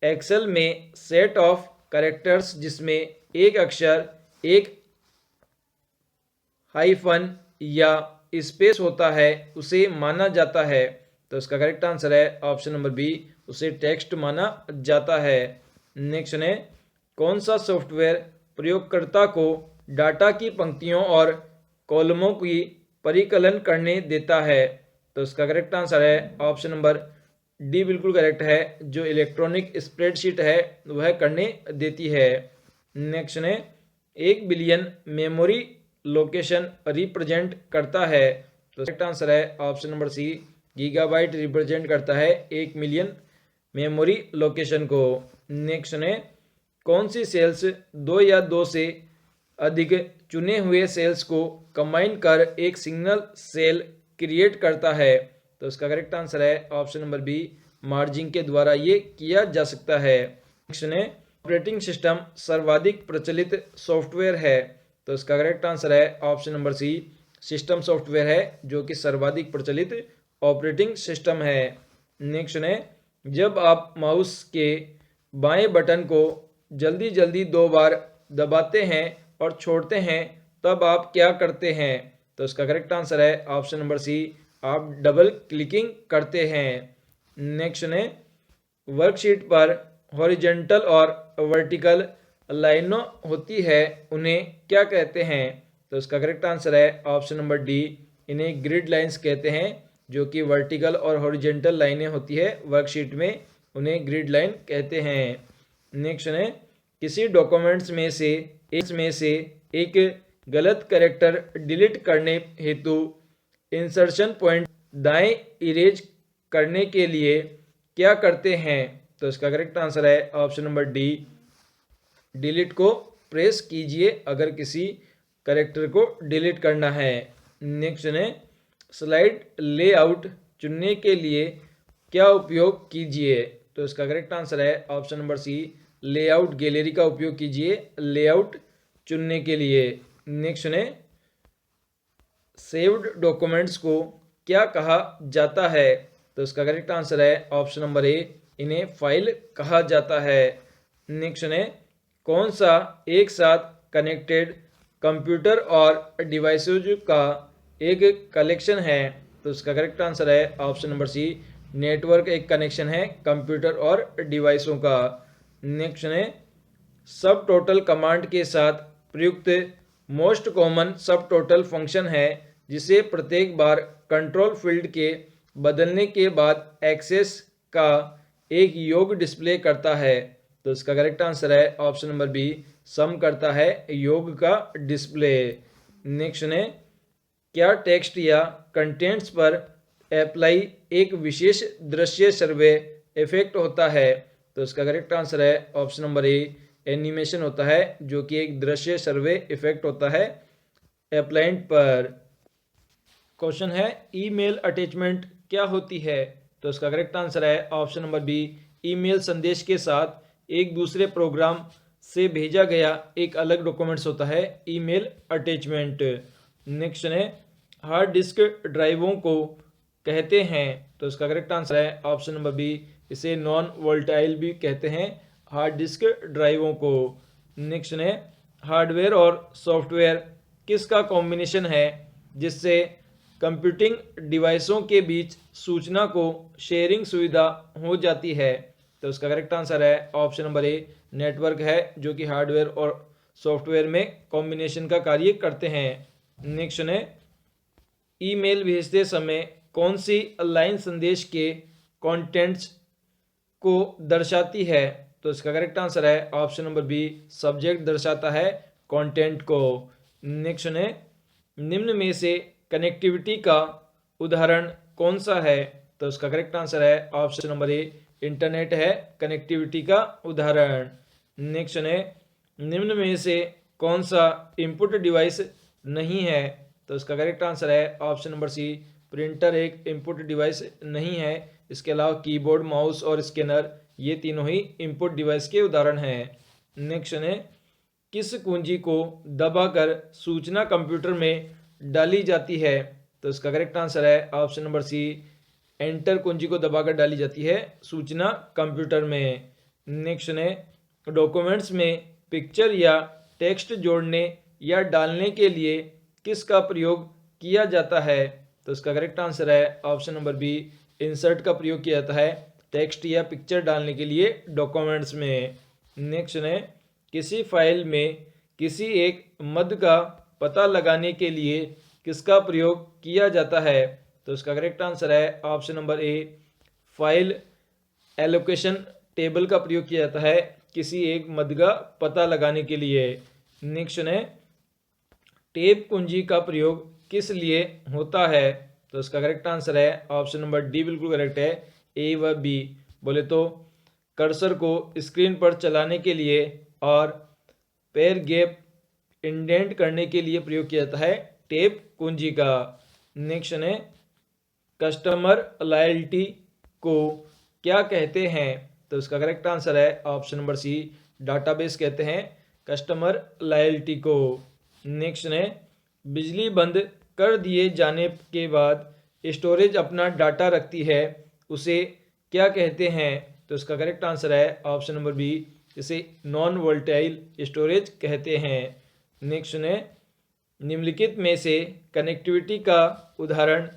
S1: एक्सेल में सेट ऑफ कैरेक्टर्स जिसमें एक अक्षर एक हाइफन या स्पेस होता है उसे माना जाता है। तो इसका करेक्ट आंसर है ऑप्शन नंबर बी, उसे टेक्स्ट माना जाता है। नेक्स्ट है कौन सा सॉफ्टवेयर प्रयोगकर्ता को डाटा की पंक्तियों और कॉलमों की परिकलन करने देता है? तो इसका करेक्ट आंसर है ऑप्शन नंबर डी, बिल्कुल करेक्ट है, जो इलेक्ट्रॉनिक स्प्रेडशीट है वह करने देती है। नेक्स्ट है 1 बिलियन मेमोरी लोकेशन रिप्रेजेंट करता है। तो करेक्ट आंसर है option number C, gigabyte represent करता है 1 मिलियन मेमोरी लोकेशन को। नेक्स्ट है कौन सी सेल्स 2 या 2 से अधिक चुने हुए सेल्स को कंबाइन कर एक सिंगल सेल क्रिएट करता है? तो इसका करेक्ट आंसर है ऑप्शन नंबर बी, मार्जिंग के द्वारा ये किया जा सकता है। नेक्स्ट है ऑपरेटिंग सिस्टम सर्वाधिक प्रचलित सॉफ्टवेयर है। तो इसका करेक्ट आंसर है option number C, system software है जो कि सर्वाधिक प्रचलित ऑपरेटिंग सिस्टम है। नेक्स्ट है जब आप माउस के बाएं बटन को जल्दी जल्दी 2 बार दबाते हैं और छोड़ते हैं तब आप क्या करते हैं? तो इसका करेक्ट आंसर है ऑप्शन नंबर सी, आप डबल क्लिकिंग करते हैं। नेक्स्ट है वर्कशीट पर हॉरिजॉन्टल और वर्टिकल लाइनों होती है उन्हें क्या कहते हैं? तो इसका करेक्ट आंसर है ऑप्शन नंबर डी, इन्हें ग्रिड लाइंस कहते हैं, जो कि वर्टिकल और हॉरिजॉन्टल लाइनें होती है वर्कशीट में उन्हें ग्रिड लाइन कहते हैं। नेक्स्ट है किसी डॉक्यूमेंट्स में से एक गलत कैरेक्टर डिलीट करने हेतु इंसर्शन पॉइंट दाएं इरेज करने के लिए क्या करते हैं? तो इसका करेक्ट आंसर है ऑप्शन नंबर डी, डिलीट को प्रेस कीजिए अगर किसी कैरेक्टर को डिलीट करना है। नेक्स्ट है स्लाइड लेआउट चुनने के लिए क्या उपयोग कीजिए? तो इसका करेक्ट आंसर है option number C, layout gallery का उपयोग कीजिए लेआउट चुनने के लिए। नेक्स्ट है सेव्ड डॉक्यूमेंट्स को क्या कहा जाता है? तो इसका करेक्ट आंसर है ऑप्शन नंबर ए, इन्हें फाइल कहा जाता है। नेक्स्ट है कौन सा एक साथ कनेक्टेड कंप्यूटर और डिवाइसेज का एक कलेक्शन है? तो इसका करेक्ट आंसर है ऑप्शन नंबर सी, नेटवर्क एक कनेक्शन है कंप्यूटर और डिवाइसों का। नेक्स्ट है सब टोटल कमांड के साथ प्रयुक्त most common sub total function है जिसे प्रत्येक बार कंट्रोल फील्ड के बदलने के बाद एक्सेस का एक योग डिस्प्ले करता है। तो इसका करेक्ट आंसर है ऑप्शन नंबर बी, सम करता है योग का डिस्प्ले। नेक्स्ट है क्या टेक्स्ट या कंटेंट्स पर अप्लाई एक विशेष दृश्य सर्वे इफेक्ट होता है? तो इसका करेक्ट आंसर है ऑप्शन नंबर ए, एनिमेशन होता है जो कि एक दृश्य सर्वे इफेक्ट होता है अप्लाइंट पर। क्वेश्चन है ईमेल अटैचमेंट क्या होती है? तो इसका करेक्ट आंसर है ऑप्शन नंबर बी, ईमेल संदेश के साथ एक दूसरे प्रोग्राम से भेजा गया एक अलग डॉक्यूमेंट्स होता है ईमेल अटैचमेंट। नेक्स्ट है हार्ड डिस्क ड्राइवों को कहते हैं? तो इसका करेक्ट आंसर है ऑप्शन नंबर बी, इसे नॉन वोल्टाइल भी कहते हैं हार्ड डिस्क ड्राइवों को। नेक्स्ट है हार्डवेयर और सॉफ्टवेयर किसका कॉम्बिनेशन है जिससे कंप्यूटिंग डिवाइसों के बीच सूचना को शेयरिंग सुविधा हो जाती है? तो इसका करेक्ट आंसर है ऑप्शन नंबर ए, नेटवर्क है, जो कि हार्डवेयर और सॉफ्टवेयर में कॉम्बिनेशन का कार्य करते हैं। नेक्स्ट है, ईमेल भेजते समय कौन सी लाइन संदेश के कंटेंट्स को दर्शाती है? तो इसका करेक्ट आंसर है ऑप्शन नंबर बी, सब्जेक्ट दर्शाता है कंटेंट को। नेक्स्ट है, निम्न में से कनेक्टिविटी का उदाहरण कौन सा है? तो इसका करेक्ट आंसर है ऑप्शन नंबर ए, इंटरनेट है कनेक्टिविटी का उदाहरण। नेक्स्ट है, निम्न में से कौन सा इनपुट डिवाइस नहीं है? तो इसका करेक्ट आंसर है ऑप्शन नंबर सी, प्रिंटर एक इनपुट डिवाइस नहीं है। इसके अलावा कीबोर्ड, माउस और स्कैनर ये तीनों ही इनपुट डिवाइस के उदाहरण हैं। नेक्स्ट है, किस कुंजी को दबाकर सूचना कंप्यूटर में डाली जाती है? तो इसका करेक्ट आंसर है ऑप्शन नंबर सी, एंटर कुंजी को दबाकर डाली जाती है सूचना कंप्यूटर में। नेक्स्ट है, डॉक्यूमेंट्स में पिक्चर या टेक्स्ट जोड़ने या डालने के लिए किसका प्रयोग किया जाता है? तो इसका करेक्ट आंसर है ऑप्शन नंबर बी, इंसर्ट का प्रयोग किया जाता है टेक्स्ट या पिक्चर डालने के लिए डॉक्यूमेंट्स में। नेक्स्ट है, किसी फाइल में किसी एक मद का पता लगाने के लिए किसका प्रयोग किया जाता है? तो इसका करेक्ट आंसर है ऑप्शन नंबर ए, फाइल एलोकेशन टेबल का प्रयोग किया जाता है किसी एक मद का पता लगाने के लिए। नेक्स्ट है, टेप कुंजी का प्रयोग किस लिए होता है? तो इसका करेक्ट आंसर है ऑप्शन नंबर डी बिल्कुल करेक्ट है, ए व बी। बोले तो कर्सर को स्क्रीन पर चलाने के लिए और पैर गैप इंडेंट करने के लिए प्रयोग किया जाता है टेप कुंजी का। नेक्स्ट है, कस्टमर लॉयल्टी को क्या कहते हैं? तो इसका करेक्ट आंसर है ऑप्शन नंबर सी, डाटाबेस कहते हैं कस्टमर लॉयल्टी को। नेक्स्ट है, बिजली बंद कर दिए जाने के बाद स्टोरेज अपना डाटा रखती है, उसे क्या कहते हैं? तो इसका करेक्ट आंसर है ऑप्शन नंबर बी, इसे नॉन वोलेटाइल स्टोरेज कहते हैं। नेक्स्ट है, निम्नलिखित में से कनेक्टिविटी का उदाहरण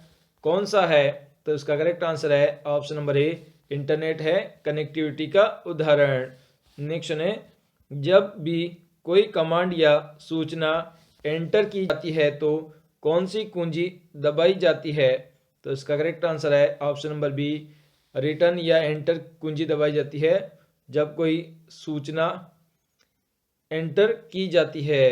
S1: कौन सा है? तो इसका करेक्ट आंसर है ऑप्शन नंबर ए, इंटरनेट है कनेक्टिविटी का उदाहरण। नेक्स्ट है, जब भी कोई कमांड या सूचना एंटर की जाती है तो कौन सी कुंजी दबाई जाती है? तो इसका करेक्ट आंसर है ऑप्शन नंबर बी, रिटर्न या एंटर कुंजी दबाई जाती है जब कोई सूचना एंटर की जाती है।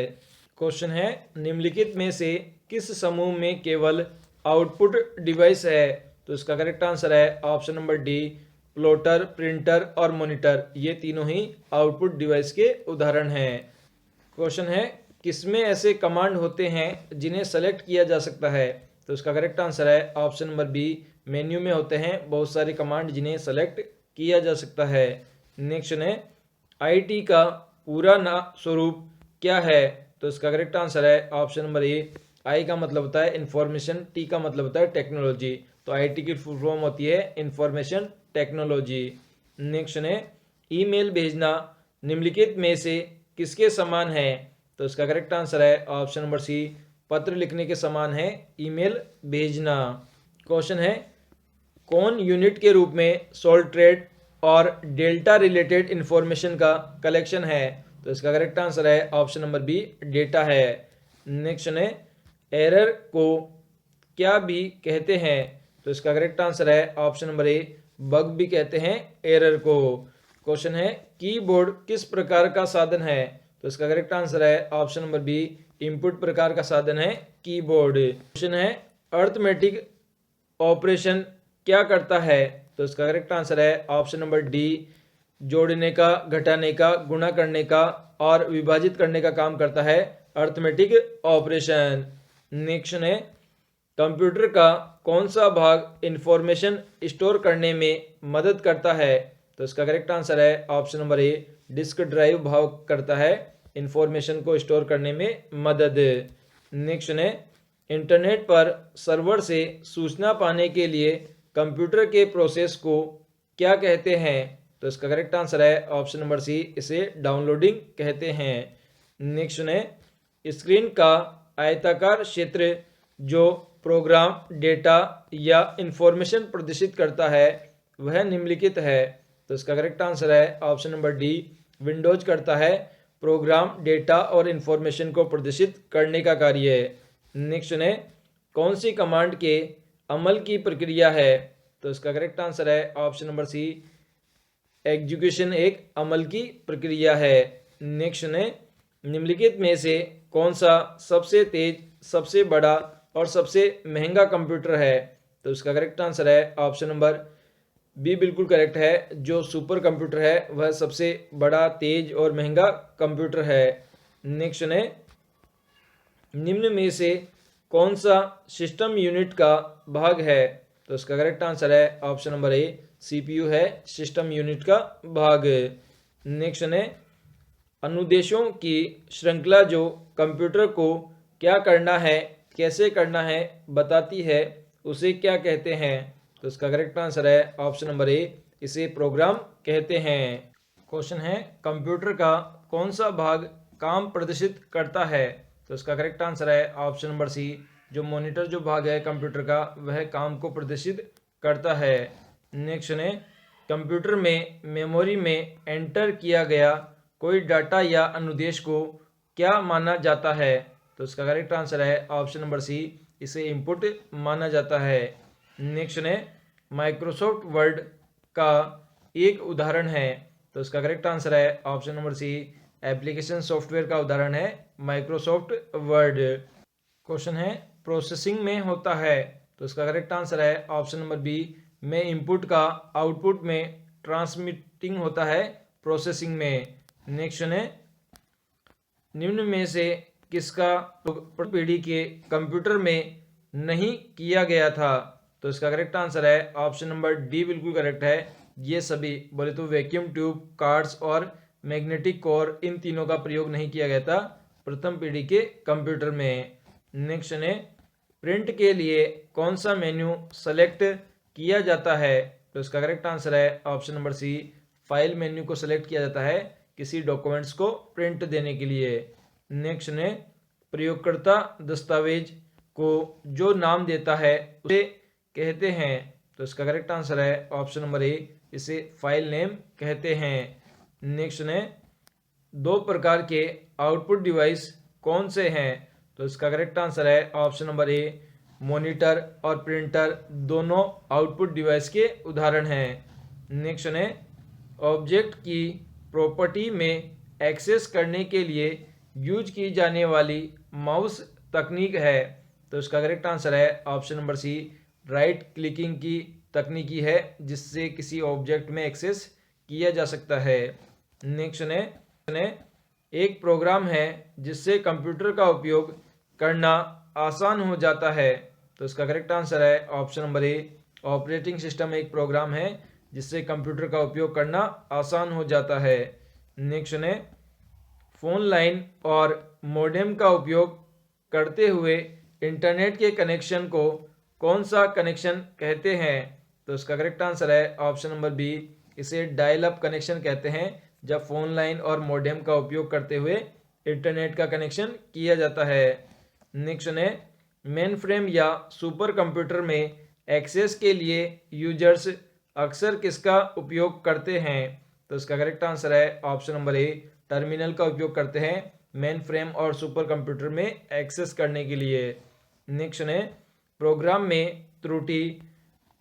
S1: क्वेश्चन है, निम्नलिखित में से किस समूह में केवल आउटपुट डिवाइस है? तो इसका करेक्ट आंसर है option number D, plotter, printer और मॉनिटर ये तीनों ही आउटपुट डिवाइस के उदाहरण हैं। क्वेश्चन है, किसमें ऐसे कमांड होते हैं जिन्हें सेलेक्ट किया जा सकता है? तो इसका करेक्ट आंसर है ऑप्शन नंबर बी, मेन्यू में होते हैं बहुत सारे कमांड जिन्हें सेलेक्ट किया जा सकता है। नेक्स्ट है, आईटी का पूरा स्वरूप क्या है? तो इसका करेक्ट आंसर है ऑप्शन नंबर ए, आई का मतलब होता है इंफॉर्मेशन, टी का मतलब होता है टेक्नोलॉजी, तो आईटी की फुल फॉर्म होती है इंफॉर्मेशन टेक्नोलॉजी। नेक्स्ट है, ईमेल भेजना निम्नलिखित में से किसके समान है? तो इसका करेक्ट आंसर है ऑप्शन नंबर सी, पत्र लिखने के समान है ईमेल भेजना। क्वेश्चन है, कौन यूनिट के रूप में सोल्ट्रेट और डेल्टा रिलेटेड इंफॉर्मेशन का कलेक्शन है? तो इसका करेक्ट आंसर है ऑप्शन नंबर बी, डेटा है। नेक्स्ट है, एरर को क्या भी कहते हैं? तो इसका करेक्ट आंसर है ऑप्शन नंबर ए, बग भी कहते हैं एरर को। क्वेश्चन है, कीबोर्ड किस प्रकार का साधन है? तो इसका करेक्ट आंसर है ऑप्शन नंबर बी, इनपुट प्रकार का साधन है कीबोर्ड। क्वेश्चन है, अर्थमेटिक ऑपरेशन क्या करता है? तो इसका करेक्ट आंसर है ऑप्शन नंबर डी, जोड़ने का, घटाने का, गुणा करने का और विभाजित करने का काम करता है अर्थमेटिक ऑपरेशन। नेक्स्ट है, कंप्यूटर का कौन सा भाग इंफॉर्मेशन स्टोर करने में मदद करता है? तो इसका करेक्ट आंसर है ऑप्शन नंबर ए, डिस्क ड्राइव भाग करता है इंफॉर्मेशन को स्टोर करने में मदद। नेक्स्ट है, इंटरनेट पर सर्वर से सूचना पाने के लिए कंप्यूटर के प्रोसेस को क्या कहते हैं? तो इसका करेक्ट आंसर है ऑप्शन नंबर सी, इसे डाउनलोडिंग कहते हैं। नेक्स्ट सुने स्क्रीन का आयताकार क्षेत्र जो प्रोग्राम डेटा या इंफॉर्मेशन प्रदर्शित करता है वह निम्नलिखित है। तो इसका करेक्ट आंसर है ऑप्शन नंबर डी, विंडोज करता है प्रोग्राम डेटा और इंफॉर्मेशन को प्रदर्शित करने का कार्य है। नेक्स्ट सुने कौन सी कमांड के अमल की प्रक्रिया है। तो इसका करेक्ट आंसर है ऑप्शन नंबर सी, एग्जीक्यूशन एक अमल की प्रक्रिया है। नेक्स्ट सुने निम्नलिखित में से कौन सा सबसे तेज, सबसे बड़ा और सबसे महंगा कंप्यूटर है। तो इसका करेक्ट आंसर है ऑप्शन नंबर बी बिल्कुल करेक्ट है। जो सुपर कंप्यूटर है वह सबसे बड़ा, तेज और महंगा कंप्यूटर है। नेक्स्ट सुने निम्न में से कौन सा सिस्टम यूनिट का भाग है। तो इसका करेक्ट आंसर है ऑप्शन नंबर ए, सीपीयू है सिस्टम यूनिट का भाग। नेक्स्ट सुने अनुदेशों की श्रृंखला जो कंप्यूटर को क्या करना है, कैसे करना है बताती है उसे क्या कहते हैं। तो इसका करेक्ट आंसर है ऑप्शन नंबर ए, इसे प्रोग्राम कहते हैं। क्वेश्चन है कंप्यूटर का कौन सा भाग काम प्रदर्शित करता है। तो इसका करेक्ट आंसर है ऑप्शन नंबर सी, जो मॉनिटर जो भाग है कंप्यूटर का वह काम को प्रदर्शित करता है। नेक्स्ट है कंप्यूटर में मेमोरी में एंटर किया गया कोई डाटा या अनुदेश को क्या माना जाता है। तो इसका करेक्ट आंसर है ऑप्शन नंबर सी, इसे इनपुट माना जाता है। नेक्स्ट है माइक्रोसॉफ्ट वर्ड का एक उदाहरण है। तो इसका करेक्ट आंसर है option number C, application software का उदाहरण है माइक्रोसॉफ्ट वर्ड। क्वेश्चन है प्रोसेसिंग में होता है। तो इसका करेक्ट आंसर है ऑप्शन नंबर बी, में इनपुट का आउटपुट में ट्रांसमिटिंग होता है प्रोसेसिंग में। नेक्स्ट है निम्न में से किसका पीढ़ी के कंप्यूटर में नहीं किया गया था। तो इसका करेक्ट आंसर है ऑप्शन नंबर डी बिल्कुल करेक्ट है। ये सभी बोले तो वैक्यूम ट्यूब, कार्ड्स और मैग्नेटिक कोर, इन तीनों का प्रयोग नहीं किया गया था प्रथम पीढ़ी के कंप्यूटर में। नेक्स्ट है प्रिंट के लिए कौन सा मेन्यू सेलेक्ट किया जाता है। तो इसका करेक्ट आंसर है option number C, file menu को सेलेक्ट किया जाता है किसी डॉक्यूमेंट्स को प्रिंट देने के लिए। नेक्स्ट ने प्रयोगकर्ता दस्तावेज को जो नाम देता है उसे कहते हैं। तो इसका करेक्ट आंसर है ऑप्शन नंबर ए, इसे फाइल नेम कहते हैं। नेक्स्ट ने दो प्रकार के आउटपुट डिवाइस कौन से हैं। तो इसका करेक्ट आंसर है ऑप्शन नंबर ए, मॉनिटर और प्रिंटर दोनों आउटपुट डिवाइस के उदाहरण हैं। नेक्स्ट ने ऑब्जेक्ट की प्रॉपर्टी में एक्सेस करने के लिए यूज की जाने वाली माउस तकनीक है। तो इसका करेक्ट आंसर है option number C, right clicking की तकनीकी है जिससे किसी ऑब्जेक्ट में एक्सेस किया जा सकता है। नेक्स्ट ने एक प्रोग्राम है जिससे कंप्यूटर का उपयोग करना आसान हो जाता है। तो इसका करेक्ट आंसर है ऑप्शन नंबर ए, ऑपरेटिंग सिस्टम एक प्रोग्राम है जिससे कंप्यूटर का उपयोग करना आसान हो जाता है। नेक्स्ट ने फोन लाइन और मोडेम का उपयोग करते हुए इंटरनेट के कनेक्शन को कौन सा कनेक्शन कहते हैं। तो इसका करेक्ट आंसर है ऑप्शन नंबर बी, इसे डायल अप कनेक्शन कहते हैं जब फोन लाइन और मोडेम का उपयोग करते हुए इंटरनेट का कनेक्शन किया जाता है। नेक्स्ट ने मेन फ्रेम या सुपर कंप्यूटर में एक्सेस के लिए यूजर्स अक्सर किसका उपयोग करते हैं। तो इसका करेक्ट आंसर है ऑप्शन नंबर ए, टर्मिनल का उपयोग करते हैं मेन फ्रेम और सुपर कंप्यूटर में एक्सेस करने के लिए। नेक्स्ट ने प्रोग्राम में त्रुटि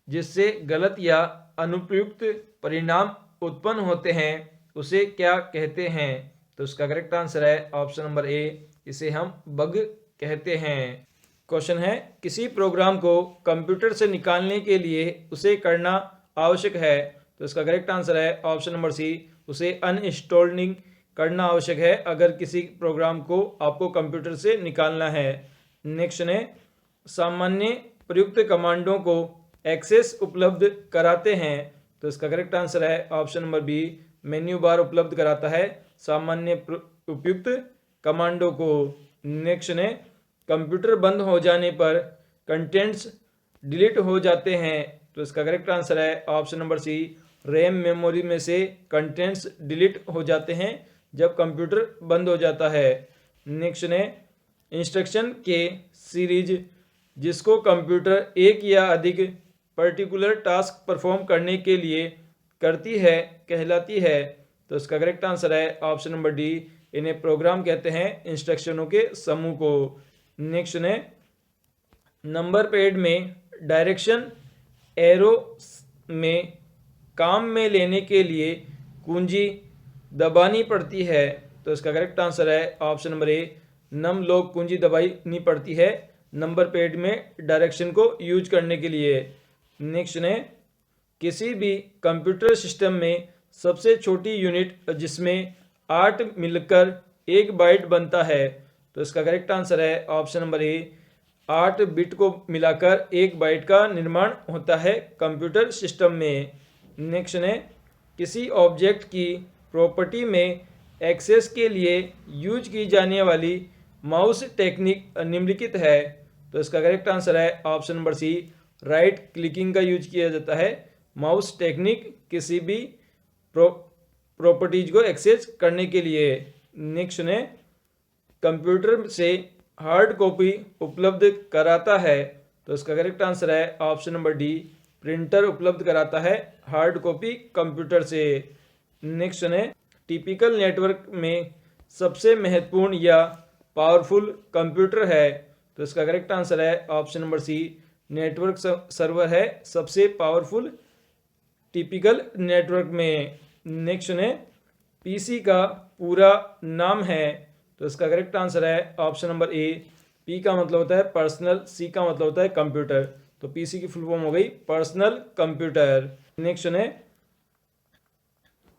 S1: जिससे गलत या अनुपयुक्त परिणाम उत्पन्न होते हैं उसे क्या कहते हैं। तो इसका करेक्ट आंसर है ऑप्शन नंबर ए, इसे हम बग कहते हैं। क्वेश्चन है किसी प्रोग्राम को कंप्यूटर से निकालने के लिए उसे करना आवश्यक है। तो इसका करेक्ट आंसर है ऑप्शन नंबर सी, उसे अनइंस्टॉलिंग करना आवश्यक है अगर किसी प्रोग्राम को आपको कंप्यूटर से निकालना है। नेक्स्ट ने सामान्य प्रयुक्त कमांडों को एक्सेस उपलब्ध कराते हैं। तो इसका करेक्ट आंसर है option number B, menu bar उपलब्ध कराता है सामान्य उपयुक्त कमांडों को। नेक्स्ट ने कंप्यूटर बंद हो जाने पर कंटेंट्स डिलीट हो जाते हैं। तो इसका करेक्ट आंसर है option number C, RAM memory में से कंटेंट्स डिलीट हो जाते हैं जब कंप्यूटर बंद हो जाता है। नेक्स्ट है इंस्ट्रक्शन के सीरीज जिसको कंप्यूटर एक या अधिक पर्टिकुलर टास्क परफॉर्म करने के लिए करती है कहलाती है। तो इसका करेक्ट आंसर है ऑप्शन नंबर डी, इन्हें प्रोग्राम कहते हैं, इंस्ट्रक्शनों के समूह को। नेक्स्ट है नंबर पैड में डायरेक्शन एरो में काम में लेने के लिए कुंजी दबानी पड़ती है। तो इसका करेक्ट आंसर है ऑप्शन नंबर ए, नम लोग कुंजी दबानी पड़ती है नंबर पैड में डायरेक्शन को यूज करने के लिए। नेक्स्ट है किसी भी कंप्यूटर सिस्टम में सबसे छोटी यूनिट जिसमें 8 मिलकर 1 बाइट बनता है। तो इसका करेक्ट आंसर है ऑप्शन नंबर ए, 8 बिट को मिलाकर 1 बाइट का निर्माण होता है कंप्यूटर सिस्टम में। नेक्स्ट है किसी ऑब्जेक्ट की प्रॉपर्टी में एक्सेस के लिए यूज की जाने वाली माउस टेक्निक निम्नलिखित है। तो इसका करेक्ट आंसर है option number C, right clicking का यूज किया जाता है माउस टेक्निक किसी भी प्रॉपर्टीज को एक्सेस करने के लिए। नेक्स्ट है कंप्यूटर से हार्ड कॉपी उपलब्ध कराता है। तो इसका करेक्ट आंसर है ऑप्शन नंबर डी, प्रिंटर उपलब्ध कराता है हार्ड कॉपी कंप्यूटर से। नेक्स्ट है टिपिकल नेटवर्क में सबसे महत्वपूर्ण या पावरफुल कंप्यूटर है। तो इसका करेक्ट आंसर है option number C, network server है सबसे पावरफुल टिपिकल नेटवर्क में। नेक्स्ट है पीसी का पूरा नाम है। तो इसका करेक्ट आंसर है ऑप्शन नंबर ए, पी का मतलब होता है पर्सनल, सी का मतलब होता है कंप्यूटर, तो पीसी की फुल फॉर्म हो गई पर्सनल कंप्यूटर। नेक्स्ट है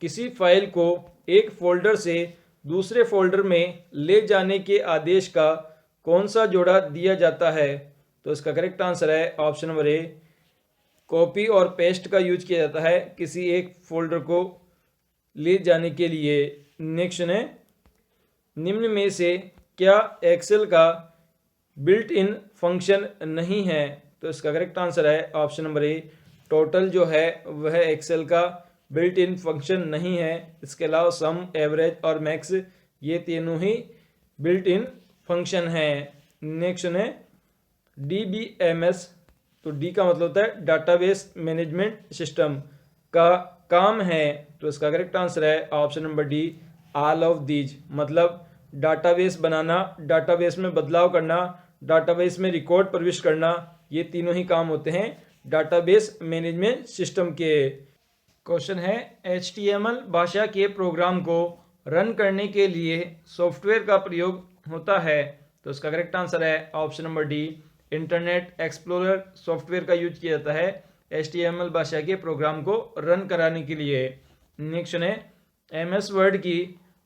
S1: किसी फाइल को एक फोल्डर से दूसरे फोल्डर में ले जाने के आदेश का कौन सा जोड़ा दिया जाता है। तो इसका करेक्ट आंसर है ऑप्शन नंबर ए, कॉपी और पेस्ट का यूज किया जाता है किसी एक फोल्डर को ले जाने के लिए। नेक्स्ट है निम्न में से क्या एक्सेल का बिल्ट इन फंक्शन नहीं है। तो इसका करेक्ट आंसर है ऑप्शन नंबर ए, टोटल जो है वह एक्सेल का बिल्ट इन फंक्शन नहीं है। इसके अलावा सम, एवरेज और मैक्स ये तीनों ही बिल्ट इन फंक्शन है। नेक्स्ट है DBMS, तो डी का मतलब होता है डाटाबेस मैनेजमेंट सिस्टम का काम है। तो इसका करेक्ट आंसर है option number D, all of these, मतलब डाटाबेस बनाना, डाटाबेस में बदलाव करना, डाटाबेस में रिकॉर्ड प्रविष्ट करना, ये तीनों ही काम होते हैं डाटाबेस मैनेजमेंट सिस्टम के। क्वेश्चन है HTML भाषा के प्रोग्राम को रन करने के लिए सॉफ्टवेयर का प्रयोग होता है। तो इसका करेक्ट आंसर है option number D, internet explorer software का यूज किया जाता है HTML भाषा के प्रोग्राम को रन कराने के लिए। नेक्स्ट है MS वर्ड की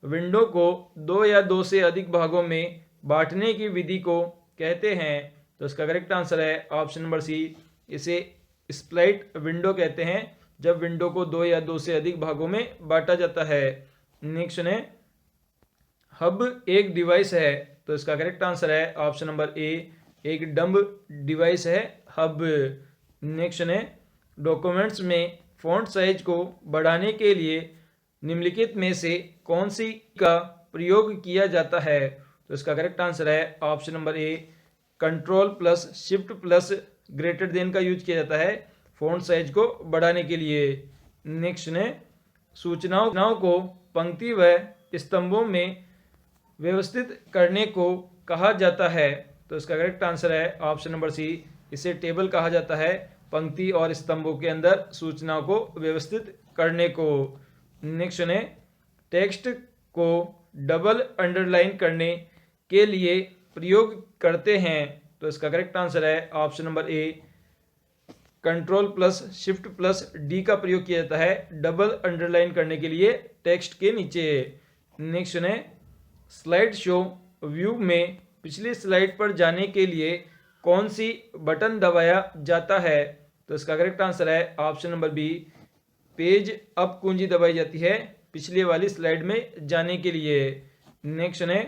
S1: विंडो को 2 या 2 से अधिक भागों में बांटने की विधि को कहते हैं। तो इसका करेक्ट आंसर है ऑप्शन नंबर सी, इसे स्प्लिट विंडो कहते हैं जब विंडो को 2 या 2 से अधिक भागों में बांटा जाता है। नेक्स्ट है हब एक डिवाइस है। तो इसका करेक्ट आंसर है ऑप्शन नंबर ए, एक डम्ब डिवाइस है हब। नेक्स्ट है डॉक्यूमेंट्स में फॉन्ट साइज को बढ़ाने के लिए निम्नलिखित में से कौन सी का प्रयोग किया जाता है। तो इसका करेक्ट आंसर है ऑप्शन नंबर ए, control plus shift plus greater than का यूज किया जाता है फॉन्ट साइज को बढ़ाने के लिए। नेक्स्ट है सूचनाओं को पंक्ति व स्तंभों में व्यवस्थित करने को कहा जाता है। तो इसका करेक्ट आंसर है ऑप्शन नंबर सी, इसे टेबल कहा जाता है पंक्ति और स्तंभों के अंदर सूचनाओं को व्यवस्थित करने को। नेक्स्ट है टेक्स्ट को डबल अंडरलाइन करने के लिए प्रयोग करते हैं। तो इसका करेक्ट आंसर है ऑप्शन नंबर ए, control plus shift plus D का प्रयोग किया जाता है डबल अंडरलाइन करने के लिए टेक्स्ट के नीचे। नेक्स्ट है स्लाइड शो व्यू में पिछली स्लाइड पर जाने के लिए कौन सी बटन दबाया जाता है। तो इसका करेक्ट आंसर है option number B, page up कुंजी दबाई जाती है पिछले वाली स्लाइड में जाने के लिए। नेक्स्ट है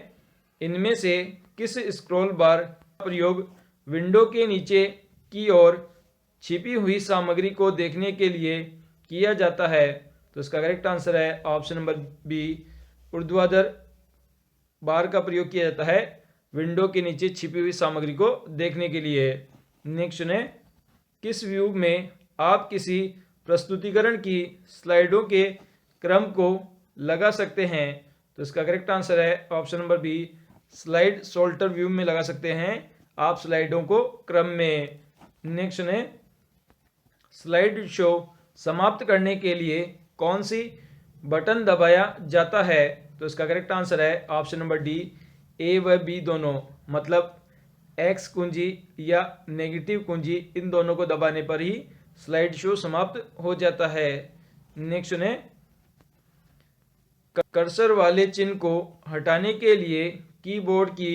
S1: इनमें से किस स्क्रॉल बार का प्रयोग विंडो के नीचे की ओर छिपी हुई सामग्री को देखने के लिए किया जाता है। तो इसका करेक्ट आंसर है ऑप्शन नंबर बी, ऊर्ध्वाधर बार का प्रयोग किया जाता है विंडो के नीचे छिपी हुई सामग्री को देखने के लिए। नेक्स्ट है, किस व्यू में आप किसी प्रस्तुतिकरण की स्लाइडों के क्रम को लगा सकते हैं? तो इसका करेक्ट आंसर है option number B, slide sorter view में लगा सकते हैं आप स्लाइडों को क्रम में। नेक्स्ट है, स्लाइड शो समाप्त करने के लिए कौन सी बटन दबाया जाता है? तो इसका करेक्ट आंसर है ऑप्शन नंबर डी, ए व बी दोनों, मतलब एक्स कुंजी या नेगेटिव कुंजी, इन दोनों को दबाने पर ही स्लाइड शो समाप्त हो जाता है। नेक्स्ट है, कर्सर वाले चिन्ह को हटाने के लिए कीबोर्ड की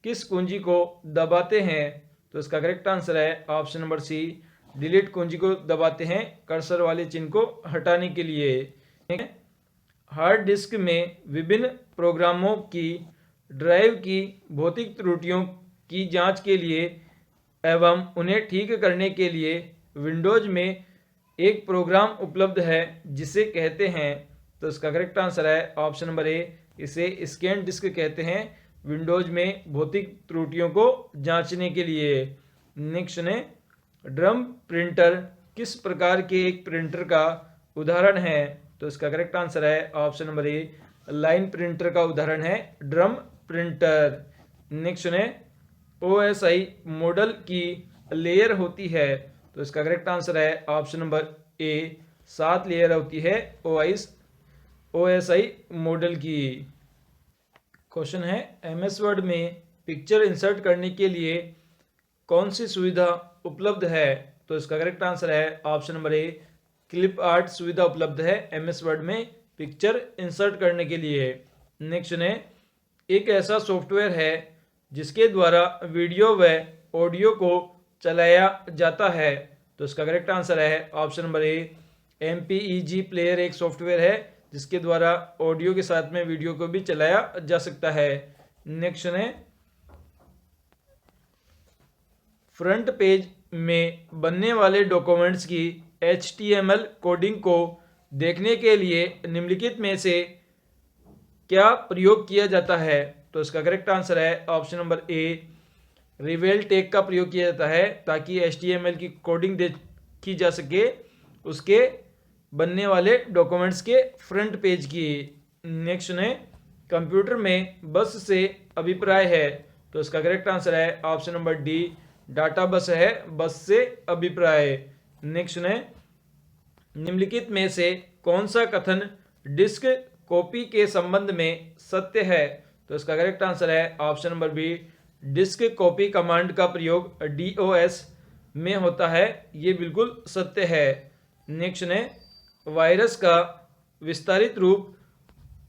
S1: किस कुंजी को दबाते हैं? तो इसका करेक्ट आंसर है ऑप्शन नंबर सी, डिलीट कुंजी को दबाते हैं कर्सर वाले चिन्ह को हटाने के लिए। हार्ड डिस्क में विभिन्न प्रोग्रामों की ड्राइव की भौतिक त्रुटियों की जांच के लिए एवं उन्हें ठीक करने के लिए विंडोज में एक प्रोग्राम उपलब्ध है जिसे कहते हैं? तो इसका करेक्ट आंसर है ऑप्शन नंबर ए, इसे स्कैन डिस्क कहते हैं विंडोज में भौतिक त्रुटियों को जांचने के लिए। नेक्स्ट ने, ड्रम प्रिंटर किस प्रकार के एक प्रिंटर का उदाहरण है? तो इसका करेक्ट आंसर है ऑप्शन नंबर ए, लाइन प्रिंटर का उदाहरण है ड्रम प्रिंटर। नेक्स्ट ने, OSI मॉडल की लेयर होती है? तो इसका करेक्ट आंसर है ऑप्शन नंबर ए, 7 लेयर होती है OSI मॉडल की। क्वेश्चन है, MS वर्ड में पिक्चर इंसर्ट करने के लिए कौन सी सुविधा उपलब्ध है? तो इसका करेक्ट आंसर है ऑप्शन नंबर ए, क्लिप आर्ट सुविधा उपलब्ध है MS वर्ड में पिक्चर इंसर्ट करने के लिए। नेक्स्ट ने, एक ऐसा सॉफ्टवेयर है जिसके द्वारा वीडियो व ऑडियो को चलाया जाता है? तो इसका करेक्ट आंसर है ऑप्शन नंबर ए, MPEG प्लेयर एक सॉफ्टवेयर है जिसके द्वारा ऑडियो के साथ में वीडियो को भी चलाया जा सकता है। नेक्स्ट है, फ्रंट पेज में बनने वाले डॉक्यूमेंट्स की HTML कोडिंग को देखने के लिए निम्नलिखित में से क्या प्रयोग किया जाता है? तो इसका करेक्ट आंसर है ऑप्शन नंबर ए, रिवेल टेक का प्रयोग किया जाता है ताकि HTML की कोडिंग देखी जा सके उसके बनने वाले डॉक्यूमेंट्स के फ्रंट पेज की। नेक्स्ट ने, कंप्यूटर में बस से अभिप्राय है? तो इसका करेक्ट आंसर है ऑप्शन नंबर डी, डाटा बस है बस से अभिप्राय। नेक्स्ट ने, निम्नलिखित में से कौन सा कथन डिस्क कॉपी के संबंध में सत्य है? तो इसका करेक्ट आंसर है option number B, disk copy command का प्रयोग DOS में होता है, ये बिल्कुल सत्य है। नेक्स्ट ने, वायरस का विस्तारित रूप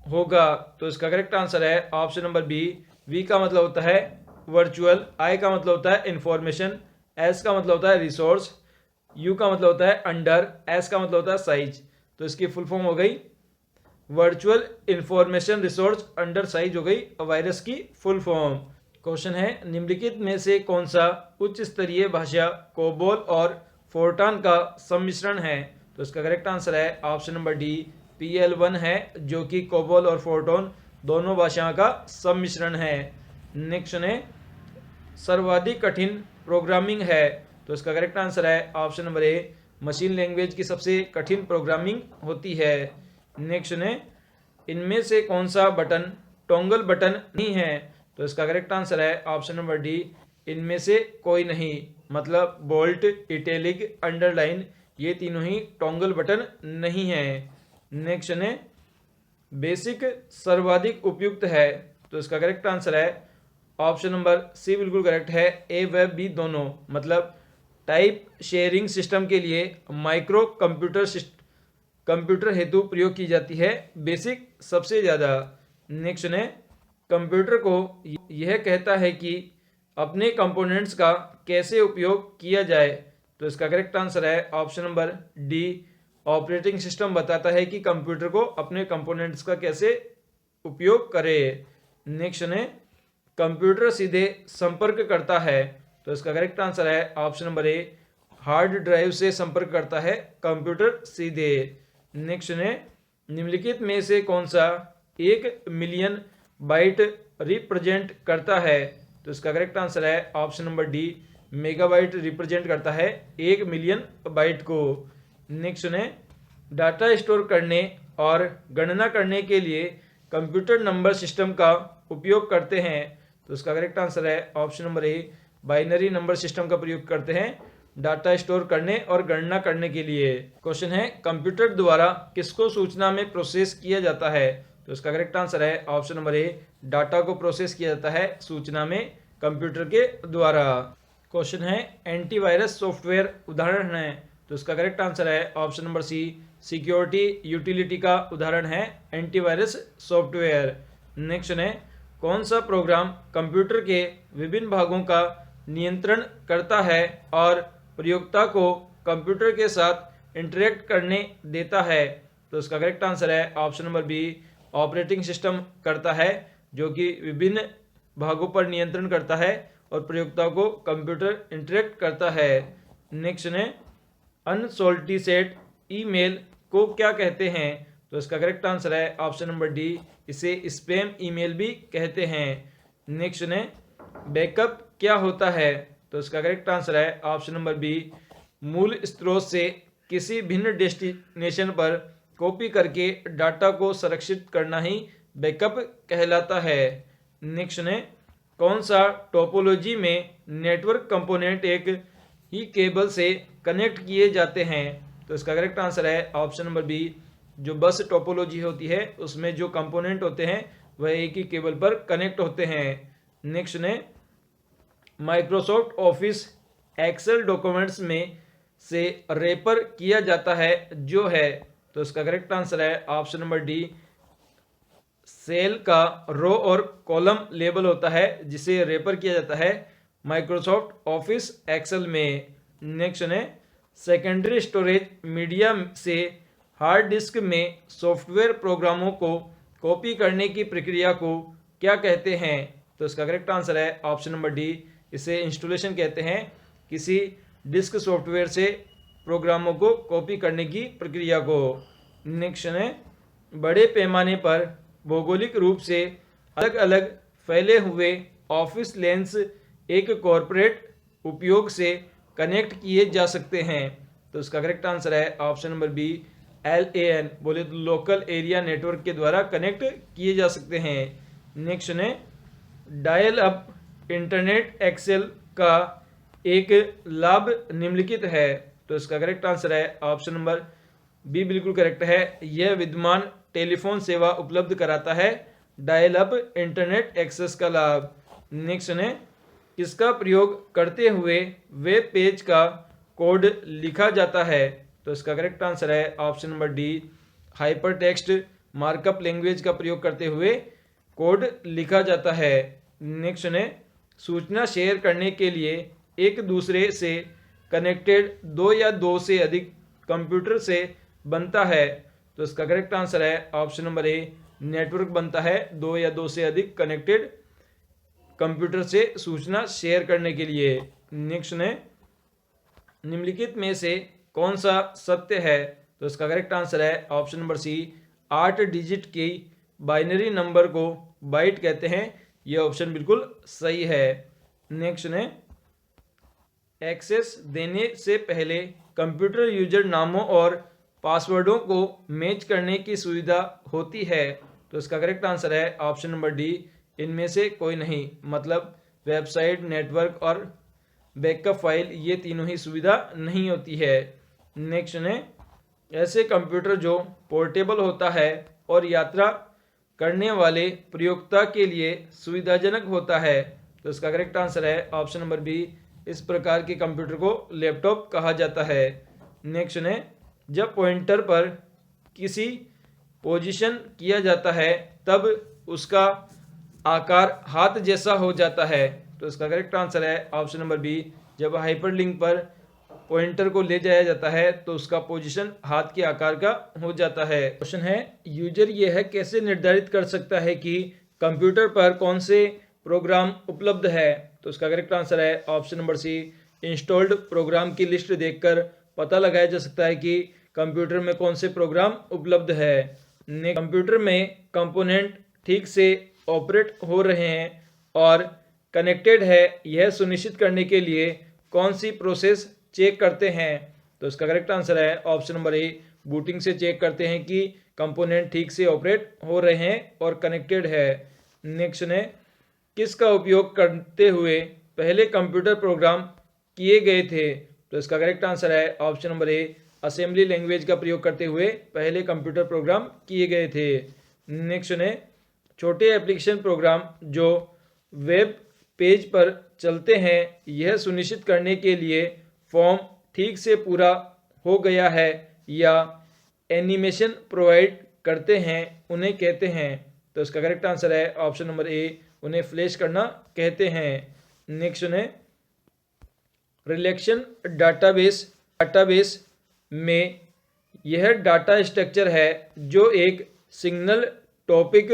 S1: होगा? तो इसका करेक्ट आंसर है ऑप्शन नंबर बी, V का मतलब होता है वर्चुअल, I का मतलब होता है इंफॉर्मेशन, S का मतलब होता है रिसोर्स, U का मतलब होता है अंडर, S का मतलब होता है साइज। तो इसकी फुल फॉर्म हो गई virtual information resource under size, हो गई वायरस की फुल फॉर्म। क्वेश्चन है, निम्नलिखित में से कौन सा उच्च स्तरीय भाषा कोबोल और फोर्टान का सम्मिश्रण है? तो इसका करेक्ट आंसर है ऑप्शन नंबर डी, PL1 है जो कि कोबोल और फोर्टोन दोनों भाषाओं का सम्मिश्रण है। नेक्स्ट ने, सर्वाधिक कठिन प्रोग्रामिंग है? तो इसका करेक्ट आंसर है ऑप्शन नंबर ए, मशीन लैंग्वेज की सबसे कठिन प्रोग्रामिंग होती है। नेक्स्ट ने, इनमें से कौन सा बटन टॉगल बटन नहीं है? तो इसका करेक्ट आंसर है ऑप्शन नंबर डी, इनमें से कोई नहीं, मतलब बोल्ट, इटैलिक, अंडरलाइन, ये तीनों ही टॉगल बटन नहीं है। नेक्स्ट ने, बेसिक सर्वाधिक उपयुक्त है? तो इसका करेक्ट आंसर है ऑप्शन नंबर सी बिल्कुल करेक्ट है, ए व बी दोनों, मतलब टाइप शेयरिंग सिस्टम के लिए माइक्रो कंप्यूटर हेतु प्रयोग की जाती है बेसिक सबसे ज़्यादा। नेक्स्ट ने, कंप्यूटर को यह कहता है कि अपने कंपोनेंट्स का कैसे उपयोग किया जाए? तो इसका करेक्ट आंसर है option number D, operating system बताता है कि कंप्यूटर को अपने कंपोनेंट्स का कैसे उपयोग करे। नेक्स्ट ने, कंप्यूटर सीधे संपर्क करता है? तो इसका करेक्ट आंसर है ऑप्शन नंबर ए, हार्ड ड्राइव से संपर्क करता है कंप्यूटर सीधे। नेक्स्ट ने, निम्नलिखित में से कौन सा 1 मिलियन बाइट रिप्रेजेंट करता है? तो इसका करेक्ट आंसर है option number D, megabyte represent करता है 1 मिलियन बाइट को। नेक्स्ट सुने, डाटा स्टोर करने और गणना करने के लिए कंप्यूटर नंबर सिस्टम का उपयोग करते हैं? तो इसका करेक्ट आंसर है ऑप्शन नंबर ए, बाइनरी नंबर सिस्टम का प्रयोग करते हैं डाटा स्टोर करने और गणना करने के लिए। क्वेश्चन है, कंप्यूटर द्वारा किसको सूचना में प्रोसेस किया जाता है? तो इसका करेक्ट आंसर है ऑप्शन नंबर ए, डाटा को प्रोसेस किया जाता है सूचना में कंप्यूटर के द्वारा। क्वेश्चन है, एंटीवायरस सॉफ्टवेयर उदाहरण है? तो इसका करेक्ट आंसर है option number C, security utility का उदाहरण है एंटीवायरस सॉफ्टवेयर। नेक्स्ट है, कौन सा प्रोग्राम कंप्यूटर के विभिन्न भागों का नियंत्रण करता है और प्रयोक्ता को कंप्यूटर के साथ इंटरेक्ट करने देता है? तो इसका करेक्ट आंसर है option number B, operating system करता है जो कि विभिन्न भागों पर नियंत्रण करता है और प्रयोक्ता को कंप्यूटर इंटरेक्ट करता है। नेक्स्ट है, अनसोल्टिसेट ईमेल को क्या कहते हैं? तो इसका करेक्ट आंसर है ऑप्शन नंबर डी, इसे स्पैम ईमेल भी कहते हैं। नेक्स्ट है, बैकअप क्या होता है? तो इसका करेक्ट आंसर है ऑप्शन नंबर बी, मूल स्रोत से किसी भिन्न डेस्टिनेशन पर कॉपी करके डाटा को संरक्षित करना ही बैकअप कहलाता है। नेक्स्ट है, कौन सा टोपोलॉजी में नेटवर्क कंपोनेंट एक ही केबल से कनेक्ट किए जाते हैं? तो इसका करेक्ट आंसर है ऑप्शन नंबर बी, जो बस टोपोलॉजी होती है उसमें जो कंपोनेंट होते हैं वह एक ही केबल पर कनेक्ट होते हैं। नेक्स्ट है, माइक्रोसॉफ्ट ऑफिस एक्सेल डॉक्यूमेंट्स में से रेफर किया जाता है जो है? तो इसका करेक्ट आंसर है ऑप्शन नंबर डी, सेल का रो और कॉलम लेबल होता है जिसे रेफर किया जाता है माइक्रोसॉफ्ट ऑफिस एक्सेल में। नेक्स्ट है, सेकेंडरी स्टोरेज मीडिया से हार्ड डिस्क में सॉफ्टवेयर प्रोग्रामों को कॉपी करने की प्रक्रिया को क्या कहते हैं? तो इसका करेक्ट आंसर है ऑप्शन नंबर डी, इसे इंस्टॉलेशन कहते हैं किसी डिस्क सॉफ्टवेयर से प्रोग्रामों को कॉपी करने की प्रक्रिया को। नेक्स्ट है, बड़े पैमाने पर भौगोलिक रूप से अलग अलग फैले हुए ऑफिस लेंस एक कॉरपोरेट उपयोग से कनेक्ट किए जा सकते हैं? तो इसका करेक्ट आंसर है ऑप्शन नंबर बी, LAN बोले तो लोकल एरिया नेटवर्क के द्वारा कनेक्ट किए जा सकते हैं। नेक्स्ट है, डायल अप इंटरनेट एक्सेल का एक लाभ निम्नलिखित है? तो इसका करेक्ट आंसर है ऑप्शन नंबर बी बिल्कुल करेक्ट है, यह विद्यमान टेलीफोन सेवा उपलब्ध कराता है डायल अप इंटरनेट एक्सेस का लाभ। नेक्स्ट है, इसका प्रयोग करते हुए वेब पेज का कोड लिखा जाता है? तो इसका करेक्ट आंसर है option number D, hyper text markup language का प्रयोग करते हुए कोड लिखा जाता है। नेक्स्ट है, सूचना शेयर करने के लिए एक दूसरे से कनेक्टेड दो या दो से अधिक कंप्यूटर से बनता है? तो इसका करेक्ट आंसर है ऑप्शन नंबर ए, नेटवर्क बनता है दो या दो से अधिक कनेक्टेड कंप्यूटर से सूचना शेयर करने के लिए। नेक्स्ट है, निम्नलिखित में से कौन सा सत्य है? तो इसका करेक्ट आंसर है ऑप्शन नंबर सी, 8 डिजिट की बाइनरी नंबर को बाइट कहते हैं, यह ऑप्शन बिल्कुल सही है। नेक्स्ट है, एक्सेस देने से पहले कंप्यूटर यूजर नामों और पासवर्डों को मैच करने की सुविधा होती है? तो इसका करेक्ट आंसर है ऑप्शन नंबर डी, इनमें से कोई नहीं, मतलब वेबसाइट, नेटवर्क और बैकअप फाइल ये तीनों ही सुविधा नहीं होती है। नेक्स्ट है, ऐसे कंप्यूटर जो पोर्टेबल होता है और यात्रा करने वाले प्रयोक्ता के लिए सुविधाजनक होता है? तो इसका करेक्ट आंसर है ऑप्शन नंबर बी, इस प्रकार के कंप्यूटर को लैपटॉप कहा जाता है। नेक्स्ट है, जब पॉइंटर पर किसी पोजीशन किया जाता है तब उसका आकार हाथ जैसा हो जाता है? तो इसका करेक्ट आंसर है ऑप्शन नंबर बी, जब हाइपरलिंक पर पॉइंटर को ले जाया जाता है तो उसका पोजीशन हाथ के आकार का हो जाता है। क्वेश्चन है, यूजर ये है कैसे निर्धारित कर सकता है कि कंप्यूटर पर कौन से प्रोग्राम उपलब्ध है? तो इसका करेक्ट आंसर है option number C, installed program की लिस्ट देखकर पता लगाया जा सकता है कि कंप्यूटर में कौन से प्रोग्राम उपलब्ध है। कंप्यूटर में कंपोनेंट ठीक से ऑपरेट हो रहे हैं और कनेक्टेड है, यह सुनिश्चित करने के लिए कौन सी प्रोसेस चेक करते हैं? तो इसका करेक्ट आंसर है ऑप्शन नंबर ए, बूटिंग से चेक करते हैं कि कंपोनेंट ठीक से ऑपरेट हो रहे हैं और कनेक्टेड है। नेक्स्ट है, किसका उपयोग करते हुए पहले कंप्यूटर प्रोग्राम किए गए थे? तो इसका करेक्ट आंसर है ऑप्शन नंबर ए, असेंबली लैंग्वेज का प्रयोग करते हुए पहले कंप्यूटर प्रोग्राम किए गए थे। नेक्स्ट है, छोटे एप्लीकेशन प्रोग्राम जो वेब पेज पर चलते हैं, यह सुनिश्चित करने के लिए फॉर्म ठीक से पूरा हो गया है या एनिमेशन प्रोवाइड करते हैं, उन्हें कहते हैं? तो इसका करेक्ट आंसर है ऑप्शन नंबर ए, उन्हें फ्लैश करना कहते हैं। नेक्स्ट है, रिलेशन डाटाबेस में यह डाटा स्ट्रक्चर है जो एक सिंगल टॉपिक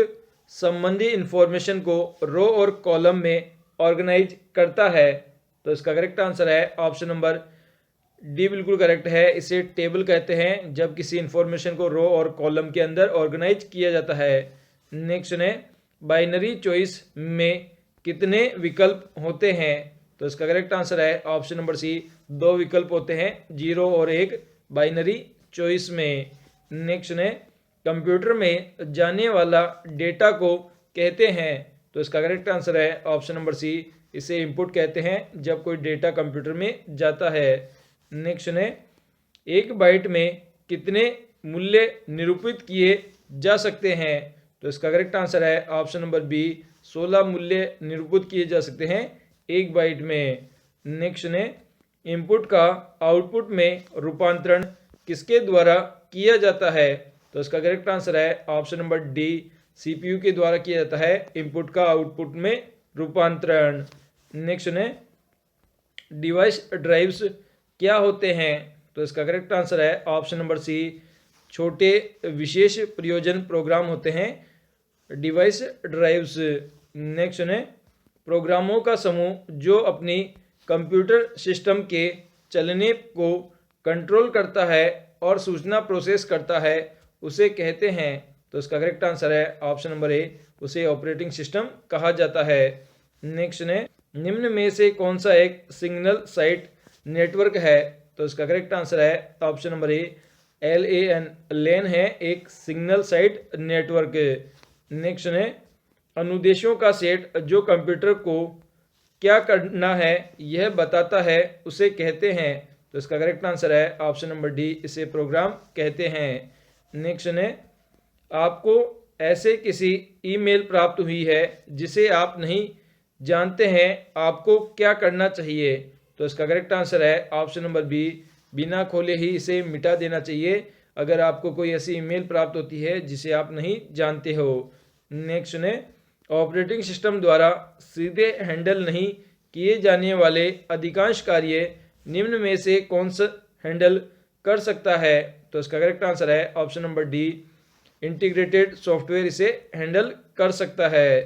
S1: संबंधी इंफॉर्मेशन को रो और कॉलम में ऑर्गेनाइज करता है। तो इसका करेक्ट आंसर है ऑप्शन नंबर डी, बिल्कुल करेक्ट है। इसे टेबल कहते हैं जब किसी इंफॉर्मेशन को रो और कॉलम के अंदर ऑर्गेनाइज किया जाता है। नेक्स्ट है, बाइनरी चॉइस में कितने विकल्प होते हैं? तो इसका करेक्ट आंसर है ऑप्शन नंबर सी, 2 विकल्प होते हैं, 0 और 1 बाइनरी चॉइस में। नेक्स्ट है, कंप्यूटर में जाने वाला डेटा को कहते हैं? तो इसका करेक्ट आंसर है ऑप्शन नंबर सी, इसे इनपुट कहते हैं जब कोई डेटा कंप्यूटर में जाता है। नेक्स्ट है, 1 बाइट में कितने मूल्य निरूपित किए जा सकते हैं? तो इसका करेक्ट आंसर है ऑप्शन नंबर बी, 16 मूल्य निरूपित किए जा सकते हैं 1 बाइट में। नेक्स्ट है, इनपुट का आउटपुट में रूपांतरण किसके द्वारा किया जाता है? तो इसका करेक्ट आंसर है ऑप्शन नंबर डी, सीपीयू के द्वारा किया जाता है इनपुट का आउटपुट में रूपांतरण। नेक्स्ट है, डिवाइस ड्राइव्स क्या होते हैं? तो इसका करेक्ट आंसर है ऑप्शन नंबर सी, छोटे विशेष प्रयोजन प्रोग्राम होते हैं डिवाइस ड्राइव्स। नेक्स्ट है, प्रोग्रामों का समूह जो अपनी कंप्यूटर सिस्टम के चलने को कंट्रोल करता है और सूचना प्रोसेस करता है, उसे कहते हैं? तो इसका करेक्ट आंसर है ऑप्शन नंबर ए, उसे ऑपरेटिंग सिस्टम कहा जाता है। नेक्स्ट है, निम्न में से कौन सा एक सिग्नल साइट नेटवर्क है? तो इसका करेक्ट आंसर है ऑप्शन नंबर ए, LAN, LAN है एक सिग्नल साइट नेटवर्क। नेक्स्ट है, अनुदेशों का सेट जो कंप्यूटर को क्या करना है यह बताता है, उसे कहते हैं? तो इसका करेक्ट आंसर है ऑप्शन नंबर डी, इसे प्रोग्राम कहते हैं। नेक्स्ट है, आपको ऐसे किसी ईमेल प्राप्त हुई है जिसे आप नहीं जानते हैं, आपको क्या करना चाहिए? तो इसका करेक्ट आंसर है ऑप्शन नंबर बी, बिना खोले ही इसे मिटा देना चाहिए अगर आपको कोई ऐसी ईमेल प्राप्त होती है जिसे आप नहीं जानते हो। नेक्स्ट है, ऑपरेटिंग सिस्टम द्वारा सीधे हैंडल नहीं किए जाने वाले अधिकांश कार्य निम्न में से कौन सा हैंडल कर सकता है? तो इसका करेक्ट आंसर है option number D, integrated software इसे हैंडल कर सकता है।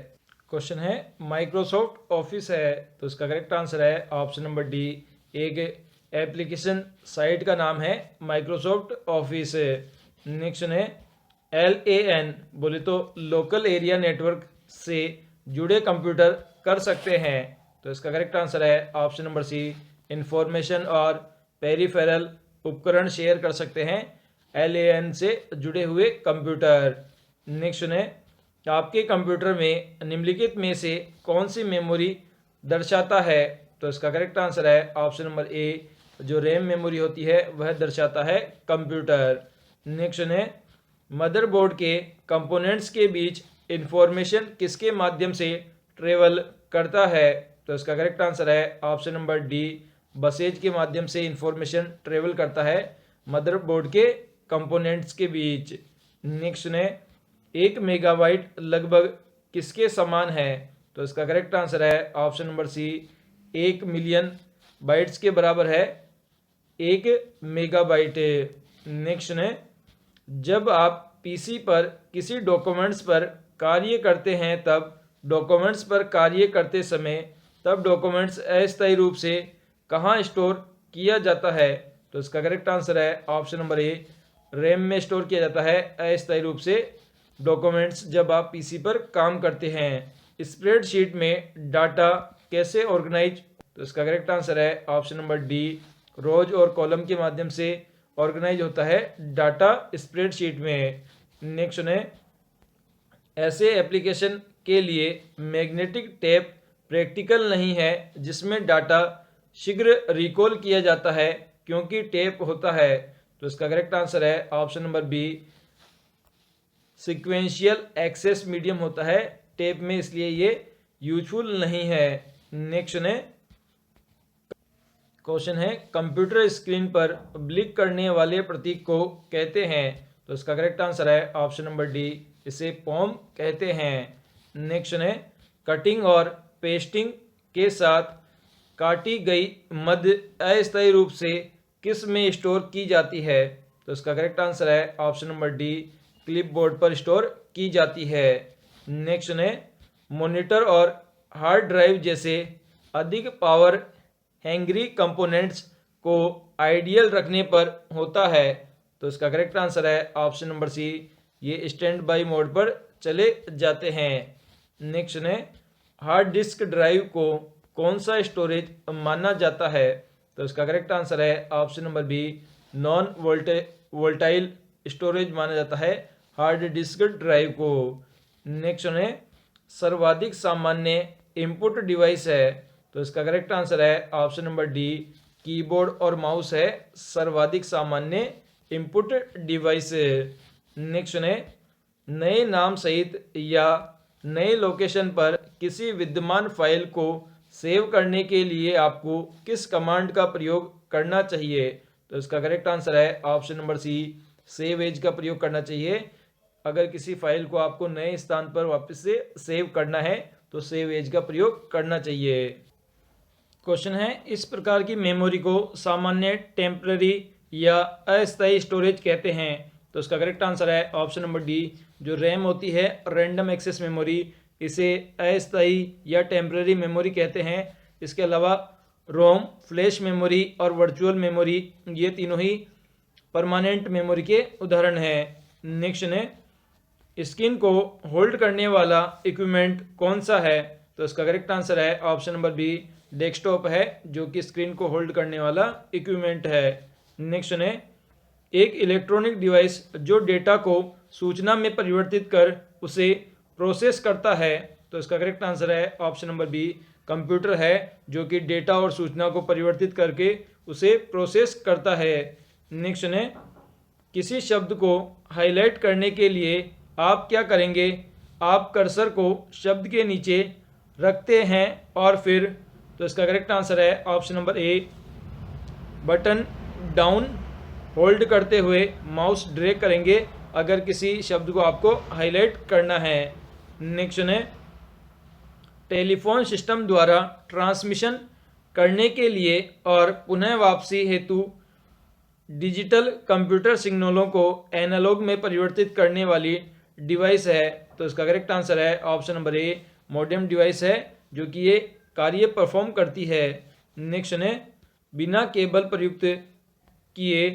S1: क्वेश्चन है, माइक्रोसॉफ्ट ऑफिस है, तो इसका करेक्ट आंसर है ऑप्शन नंबर डी, एक एप्लीकेशन साइट का नाम है माइक्रोसॉफ्ट ऑफिस। नेक्स्ट है, LAN बोले तो लोकल एरिया नेटवर्क से जुड़े कंप्यूटर कर सकते हैं? तो इसका करेक्ट आंसर है ऑप्शन नंबर सी, इंफॉर्मेशन और पेरिफेरल उपकरण शेयर कर सकते हैं LAN से जुड़े हुए कंप्यूटर। नेक्स्ट है, आपके कंप्यूटर में निम्नलिखित में से कौन सी मेमोरी दर्शाता है? तो इसका करेक्ट आंसर है ऑप्शन नंबर ए, जो रैम मेमोरी होती है वह दर्शाता है कंप्यूटर। नेक्स्ट है, मदरबोर्ड के कंपोनेंट्स के बीच इंफॉर्मेशन किसके माध्यम से ट्रेवल करता है? तो इसका करेक्ट आंसर है ऑप्शन नंबर डी, बसेज के माध्यम से इंफॉर्मेशन ट्रेवल करता है मदरबोर्ड के कंपोनेंट्स के बीच। नेक्स्ट है, 1 मेगाबाइट लगभग किसके समान है? तो इसका करेक्ट आंसर है option number C, 1 million bytes के बराबर है 1 मेगाबाइट। नेक्स्ट है, जब आप पीसी पर किसी डॉक्यूमेंट्स पर कार्य करते हैं तब डॉक्यूमेंट्स पर कार्य करते समय तब डॉक्यूमेंट्स अस्थायी रूप से कहाँ स्टोर किया जाता है? तो इसका करेक्ट आंसर है ऑप्शन नंबर ए, रैम में स्टोर किया जाता है अस्थायी रूप से डॉक्यूमेंट्स जब आप पीसी पर काम करते हैं। स्प्रेडशीट में डाटा कैसे ऑर्गेनाइज, तो इसका करेक्ट आंसर है ऑप्शन नंबर डी, रोज और कॉलम के माध्यम से ऑर्गेनाइज होता है डाटा स्प्रेडशीट में। नेक्स्ट है, ऐसे एप्लीकेशन के लिए मैग्नेटिक टेप प्रैक्टिकल नहीं है जिसमें डाटा शीघ्र रिकॉल किया जाता है क्योंकि टेप होता है, तो इसका करेक्ट आंसर है option number B, sequential access medium होता है टेप में, इसलिए ये यूजफुल नहीं है। नेक्स्ट है क्वेश्चन है, कंप्यूटर स्क्रीन पर ब्लिक करने वाले प्रतीक को कहते हैं, तो इसका करेक्ट आंसर है ऑप्शन नंबर डी, इसे पॉम कहते हैं। नेक्स्ट है, कटिंग और पेस्टिंग के साथ काटी गई मध्य अस्थायी रूप से किस में स्टोर की जाती है, तो इसका करेक्ट आंसर है ऑप्शन नंबर डी, क्लिपबोर्ड पर स्टोर की जाती है। नेक्स्ट है, मॉनिटर और हार्ड ड्राइव जैसे अधिक पावर हैंग्री कंपोनेंट्स को आइडियल रखने पर होता है, तो इसका करेक्ट आंसर है ऑप्शन नंबर सी, ये स्टैंड बाई मोड पर चले जाते हैं। नेक्स्ट है, हार्ड डिस्क ड्राइव को कौन सा स्टोरेज माना जाता है, तो इसका करेक्ट आंसर है option number B, non volatile storage माना जाता है हार्ड डिस्क ड्राइव को। नेक्स्ट है, सर्वाधिक सामान्य इनपुट डिवाइस है, तो इसका करेक्ट आंसर है ऑप्शन नंबर डी, कीबोर्ड और माउस है सर्वाधिक सामान्य इनपुट डिवाइस। नेक्स्ट है, नए नाम सहित या नए लोकेशन पर किसी विद्यमान फाइल को सेव करने के लिए आपको किस कमांड का प्रयोग करना चाहिए, तो इसका करेक्ट आंसर है option number C, save as का प्रयोग करना चाहिए। अगर किसी फाइल को आपको नए स्थान पर वापस से सेव करना है तो सेव एज का प्रयोग करना चाहिए। क्वेश्चन है, इस प्रकार की मेमोरी को सामान्य टेम्पररी या अस्थायी स्टोरेज कहते हैं, तो इसका करेक्ट आंसर है ऑप्शन नंबर डी, जो रैम होती है रैंडम एक्सेस मेमोरी, इसे अस्थायी या टेम्पररी मेमोरी कहते हैं। इसके अलावा रोम, फ्लैश मेमोरी और वर्चुअल मेमोरी, ये तीनों ही परमानेंट मेमोरी के उदाहरण हैं। नेक्स्ट है, स्क्रीन को होल्ड करने वाला इक्विपमेंट कौन सा है, तो इसका करेक्ट आंसर है ऑप्शन नंबर बी, डेस्कटॉप है जो कि स्क्रीन को होल्ड करने वाला इक्विपमेंट है। नेक्स्ट है, एक इलेक्ट्रॉनिक डिवाइस जो डेटा को सूचना में परिवर्तित कर उसे प्रोसेस करता है, तो इसका करेक्ट आंसर है ऑप्शन नंबर बी, कंप्यूटर है जो कि डेटा और सूचना को परिवर्तित करके उसे प्रोसेस करता है। नेक्स्ट है, किसी शब्द को हाईलाइट करने के लिए आप क्या करेंगे, आप कर्सर को शब्द के नीचे रखते हैं और फिर, तो इसका करेक्ट आंसर है ऑप्शन नंबर ए, बटन डाउन होल्ड करते हुए माउस ड्रैग करेंगे अगर किसी शब्द को आपको हाईलाइट करना है। नेक्स्ट है, टेलीफोन सिस्टम द्वारा ट्रांसमिशन करने के लिए और पुनः वापसी हेतु डिजिटल कंप्यूटर सिग्नलों को एनालॉग में परिवर्तित करने वाली डिवाइस है, तो इसका करेक्ट आंसर है ऑप्शन नंबर ए, मॉडेम डिवाइस है जो कि ये कार्य परफॉर्म करती है। नेक्स्ट है, बिना केबल प्रयुक्त किए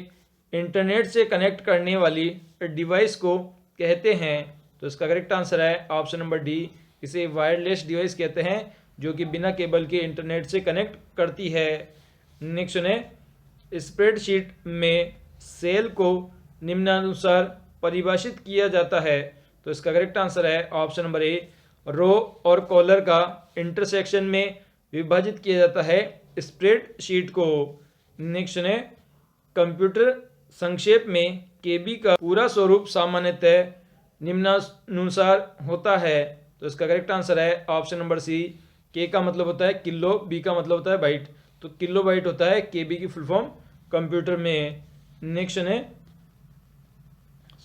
S1: इंटरनेट से कनेक्ट करने वाली डिवाइस को कहते हैं, तो इसका करेक्ट आंसर है ऑप्शन नंबर डी, इसे वायरलेस डिवाइस कहते हैं जो कि बिना केबल के इंटरनेट से कनेक्ट करती है। नेक्स्ट है, स्प्रेडशीट में सेल को निम्नानुसार परिभाषित किया जाता है, तो इसका करेक्ट आंसर है ऑप्शन नंबर ए, रो और कॉलर का इंटरसेक्शन में विभाजित किया जाता है स्प्रेडशीट को। नेक्स्ट है, कंप्यूटर संक्षेप में केबी का पूरा स्वरूप सामान्यतः निम्नानुसार होता है, तो इसका करेक्ट आंसर है ऑप्शन नंबर सी, के का मतलब होता है किलो, बी का मतलब होता है बाइट, तो किलो बाइट होता है केबी की फुल फॉर्म कंप्यूटर में। नेक्स्ट है,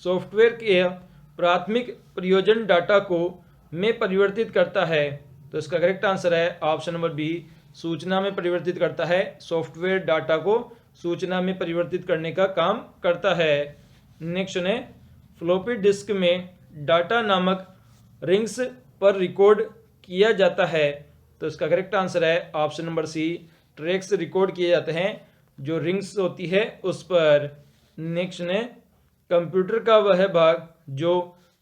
S1: सॉफ्टवेयर के प्राथमिक प्रयोजन डाटा को में परिवर्तित करता है, तो इसका करेक्ट आंसर है ऑप्शन नंबर बी, सूचना में परिवर्तित करता है। सॉफ्टवेयर डाटा को सूचना में परिवर्तित करने का काम करता है। नेक्स्ट है, फ्लॉपी डिस्क में डाटा नामक रिंग्स पर रिकॉर्ड किया जाता है, तो इसका करेक्ट आंसर है option number C, tracks record किए जाते हैं जो रिंग्स होती है उस पर। नेक्स्ट है, कंप्यूटर का वह भाग जो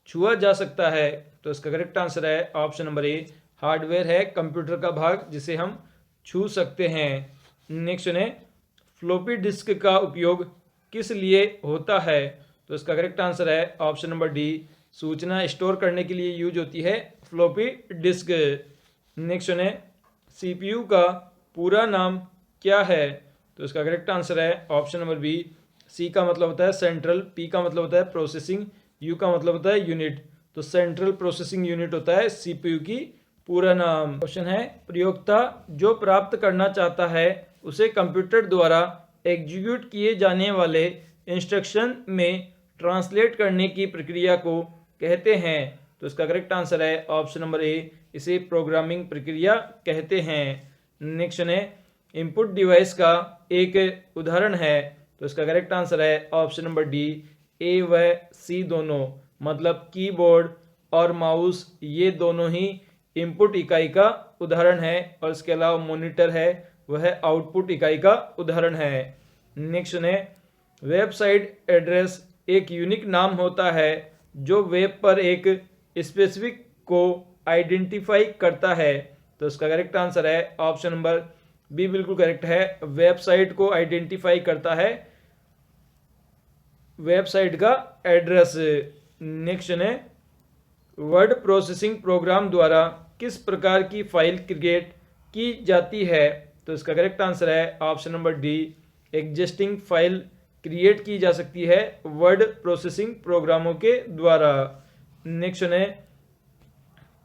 S1: छुआ जा सकता है। तो इसका करेक्ट आंसर है ऑप्शन नंबर ए, हार्डवेयर है कंप्यूटर का भाग जिसे हम छू सकते हैं। नेक्स्ट है, फ्लॉपी डिस्क का उपयोग किस लिए होता है। तो इसका करेक्ट आंसर है ऑप्शन नंबर डी, सूचना स्टोर करने के लिए यूज होती है फ्लॉपी डिस्क। नेक्स्ट है, सीपीयू का पूरा नाम क्या है। तो इसका करेक्ट आंसर है ऑप्शन नंबर बी, सी का मतलब होता है सेंट्रल, पी का मतलब होता है प्रोसेसिंग, यू का मतलब होता है यूनिट। तो सेंट्रल प्रोसेसिंग यूनिट होता है सीपीयू की पूरा नाम। क्वेश्चन है, प्रयोक्ता जो प्राप्त करना चाहता है उसे कंप्यूटर द्वारा एग्जीक्यूट किए जाने वाले इंस्ट्रक्शन में ट्रांसलेट करने की प्रक्रिया को कहते हैं। तो इसका करेक्ट आंसर है ऑप्शन नंबर ए, इसे प्रोग्रामिंग प्रक्रिया कहते हैं। नेक्स्ट है, इनपुट डिवाइस का एक उदाहरण है। तो इसका करेक्ट आंसर है ऑप्शन नंबर डी, ए व सी दोनों, मतलब कीबोर्ड और माउस ये दोनों ही इनपुट इकाई का उदाहरण है, और इसके अलावा मॉनिटर है वह आउटपुट इकाई का उदाहरण है। नेक्स्ट है, वेबसाइट एड्रेस एक यूनिक नाम होता है जो वेब पर एक स्पेसिफिक को आइडेंटिफाई करता है। तो इसका करेक्ट आंसर है ऑप्शन नंबर बी, बिल्कुल करेक्ट है, वेबसाइट को आइडेंटिफाई करता है वेबसाइट का एड्रेस। नेक्स्ट है, वर्ड प्रोसेसिंग प्रोग्राम द्वारा किस प्रकार की फाइल क्रिएट की जाती है। तो इसका करेक्ट आंसर है option number D, existing file create की जा सकती है वर्ड प्रोसेसिंग प्रोग्रामों के द्वारा। नेक्स्ट है,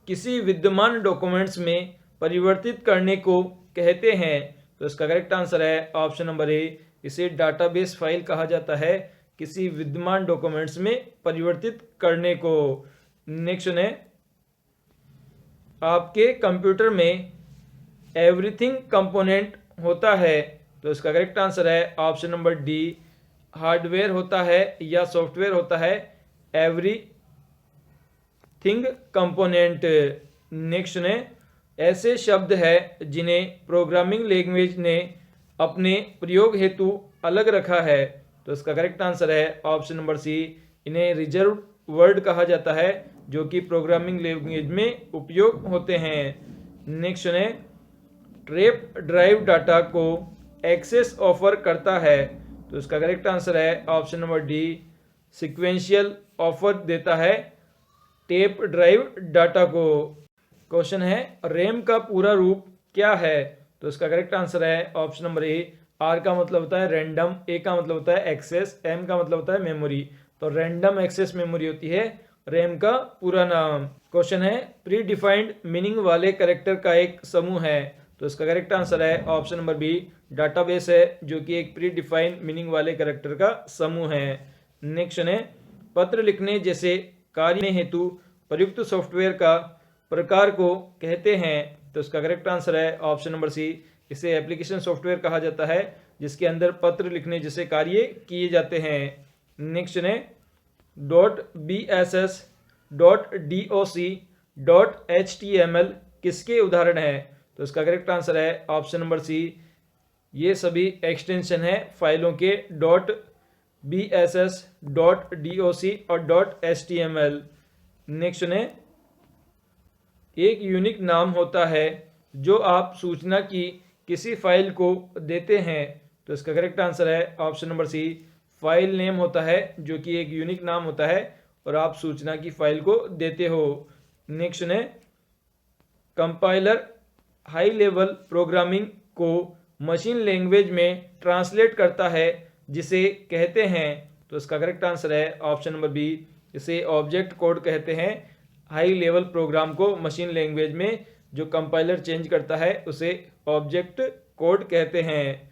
S1: किसी विद्यमान डॉक्यूमेंट्स में परिवर्तित करने को कहते हैं। तो इसका करेक्ट आंसर है ऑप्शन नंबर ए, इसे डाटाबेस फाइल कहा जाता है किसी विद्यमान डॉक्यूमेंट्स में परिवर्तित करने को। नेक्स्ट है, आपके कंप्यूटर में एवरीथिंग कंपोनेंट होता है। तो इसका करेक्ट आंसर है ऑप्शन नंबर डी, हार्डवेयर होता है या सॉफ्टवेयर होता है एवरीथिंग कंपोनेंट। नेक्स्ट है, ऐसे शब्द है जिन्हें प्रोग्रामिंग लैंग्वेज ने अपने प्रयोग हेतु अलग रखा है। तो इसका करेक्ट आंसर है ऑप्शन नंबर सी, इन्हें रिजर्व वर्ड कहा जाता है जो कि प्रोग्रामिंग लैंग्वेज में उपयोग होते हैं। नेक्स्ट है, टेप ड्राइव डाटा को एक्सेस ऑफर करता है। तो इसका करेक्ट आंसर है option number D, sequential offer देता है टेप ड्राइव डाटा को। क्वेश्चन है, रैम का पूरा रूप क्या है। तो इसका करेक्ट आंसर है ऑप्शन नंबर ए, आर का मतलब होता है रैंडम, ए का मतलब होता है एक्सेस, एम का मतलब होता है मेमोरी। तो रैंडम एक्सेस मेमोरी होती है रैम का पूरा नाम। क्वेश्चन है, प्री डिफाइंड मीनिंग वाले कैरेक्टर का एक समूह है। तो इसका करेक्ट आंसर है ऑप्शन नंबर बी, डाटाबेस है जो कि एक प्री डिफाइंड मीनिंग वाले कैरेक्टर का समूह है। नेक्स्ट है, पत्र लिखने जैसे कार्य हेतु प्रयुक्त सॉफ्टवेयर का प्रकार को कहते हैं। तो इसका करेक्ट आंसर है ऑप्शन नंबर सी, इसे एप्लीकेशन सॉफ्टवेयर कहा जाता है जिसके अंदर पत्र लिखने जैसे कार्य किए जाते हैं। नेक्स्ट है, .bss, .doc, .html किसके उदाहरण है। तो इसका करेक्ट आंसर है ऑप्शन नंबर सी, ये सभी एक्सटेंशन है फाइलों के .bss, .doc और .html। नेक्स्ट है, एक यूनिक नाम होता है जो आप सूचना की किसी फाइल को देते हैं। तो इसका करेक्ट आंसर है option number C, file name होता है जो कि एक यूनिक नाम होता है और आप सूचना की फाइल को देते हो। नेक्स्ट है, कंपाइलर हाई लेवल प्रोग्रामिंग को मशीन लैंग्वेज में ट्रांसलेट करता है जिसे कहते हैं। तो इसका करेक्ट आंसर है ऑप्शन नंबर बी, इसे ऑब्जेक्ट कोड कहते हैं। हाई लेवल प्रोग्राम को मशीन लैंग्वेज में जो कंपाइलर चेंज करता है उसे ऑब्जेक्ट कोड कहते हैं।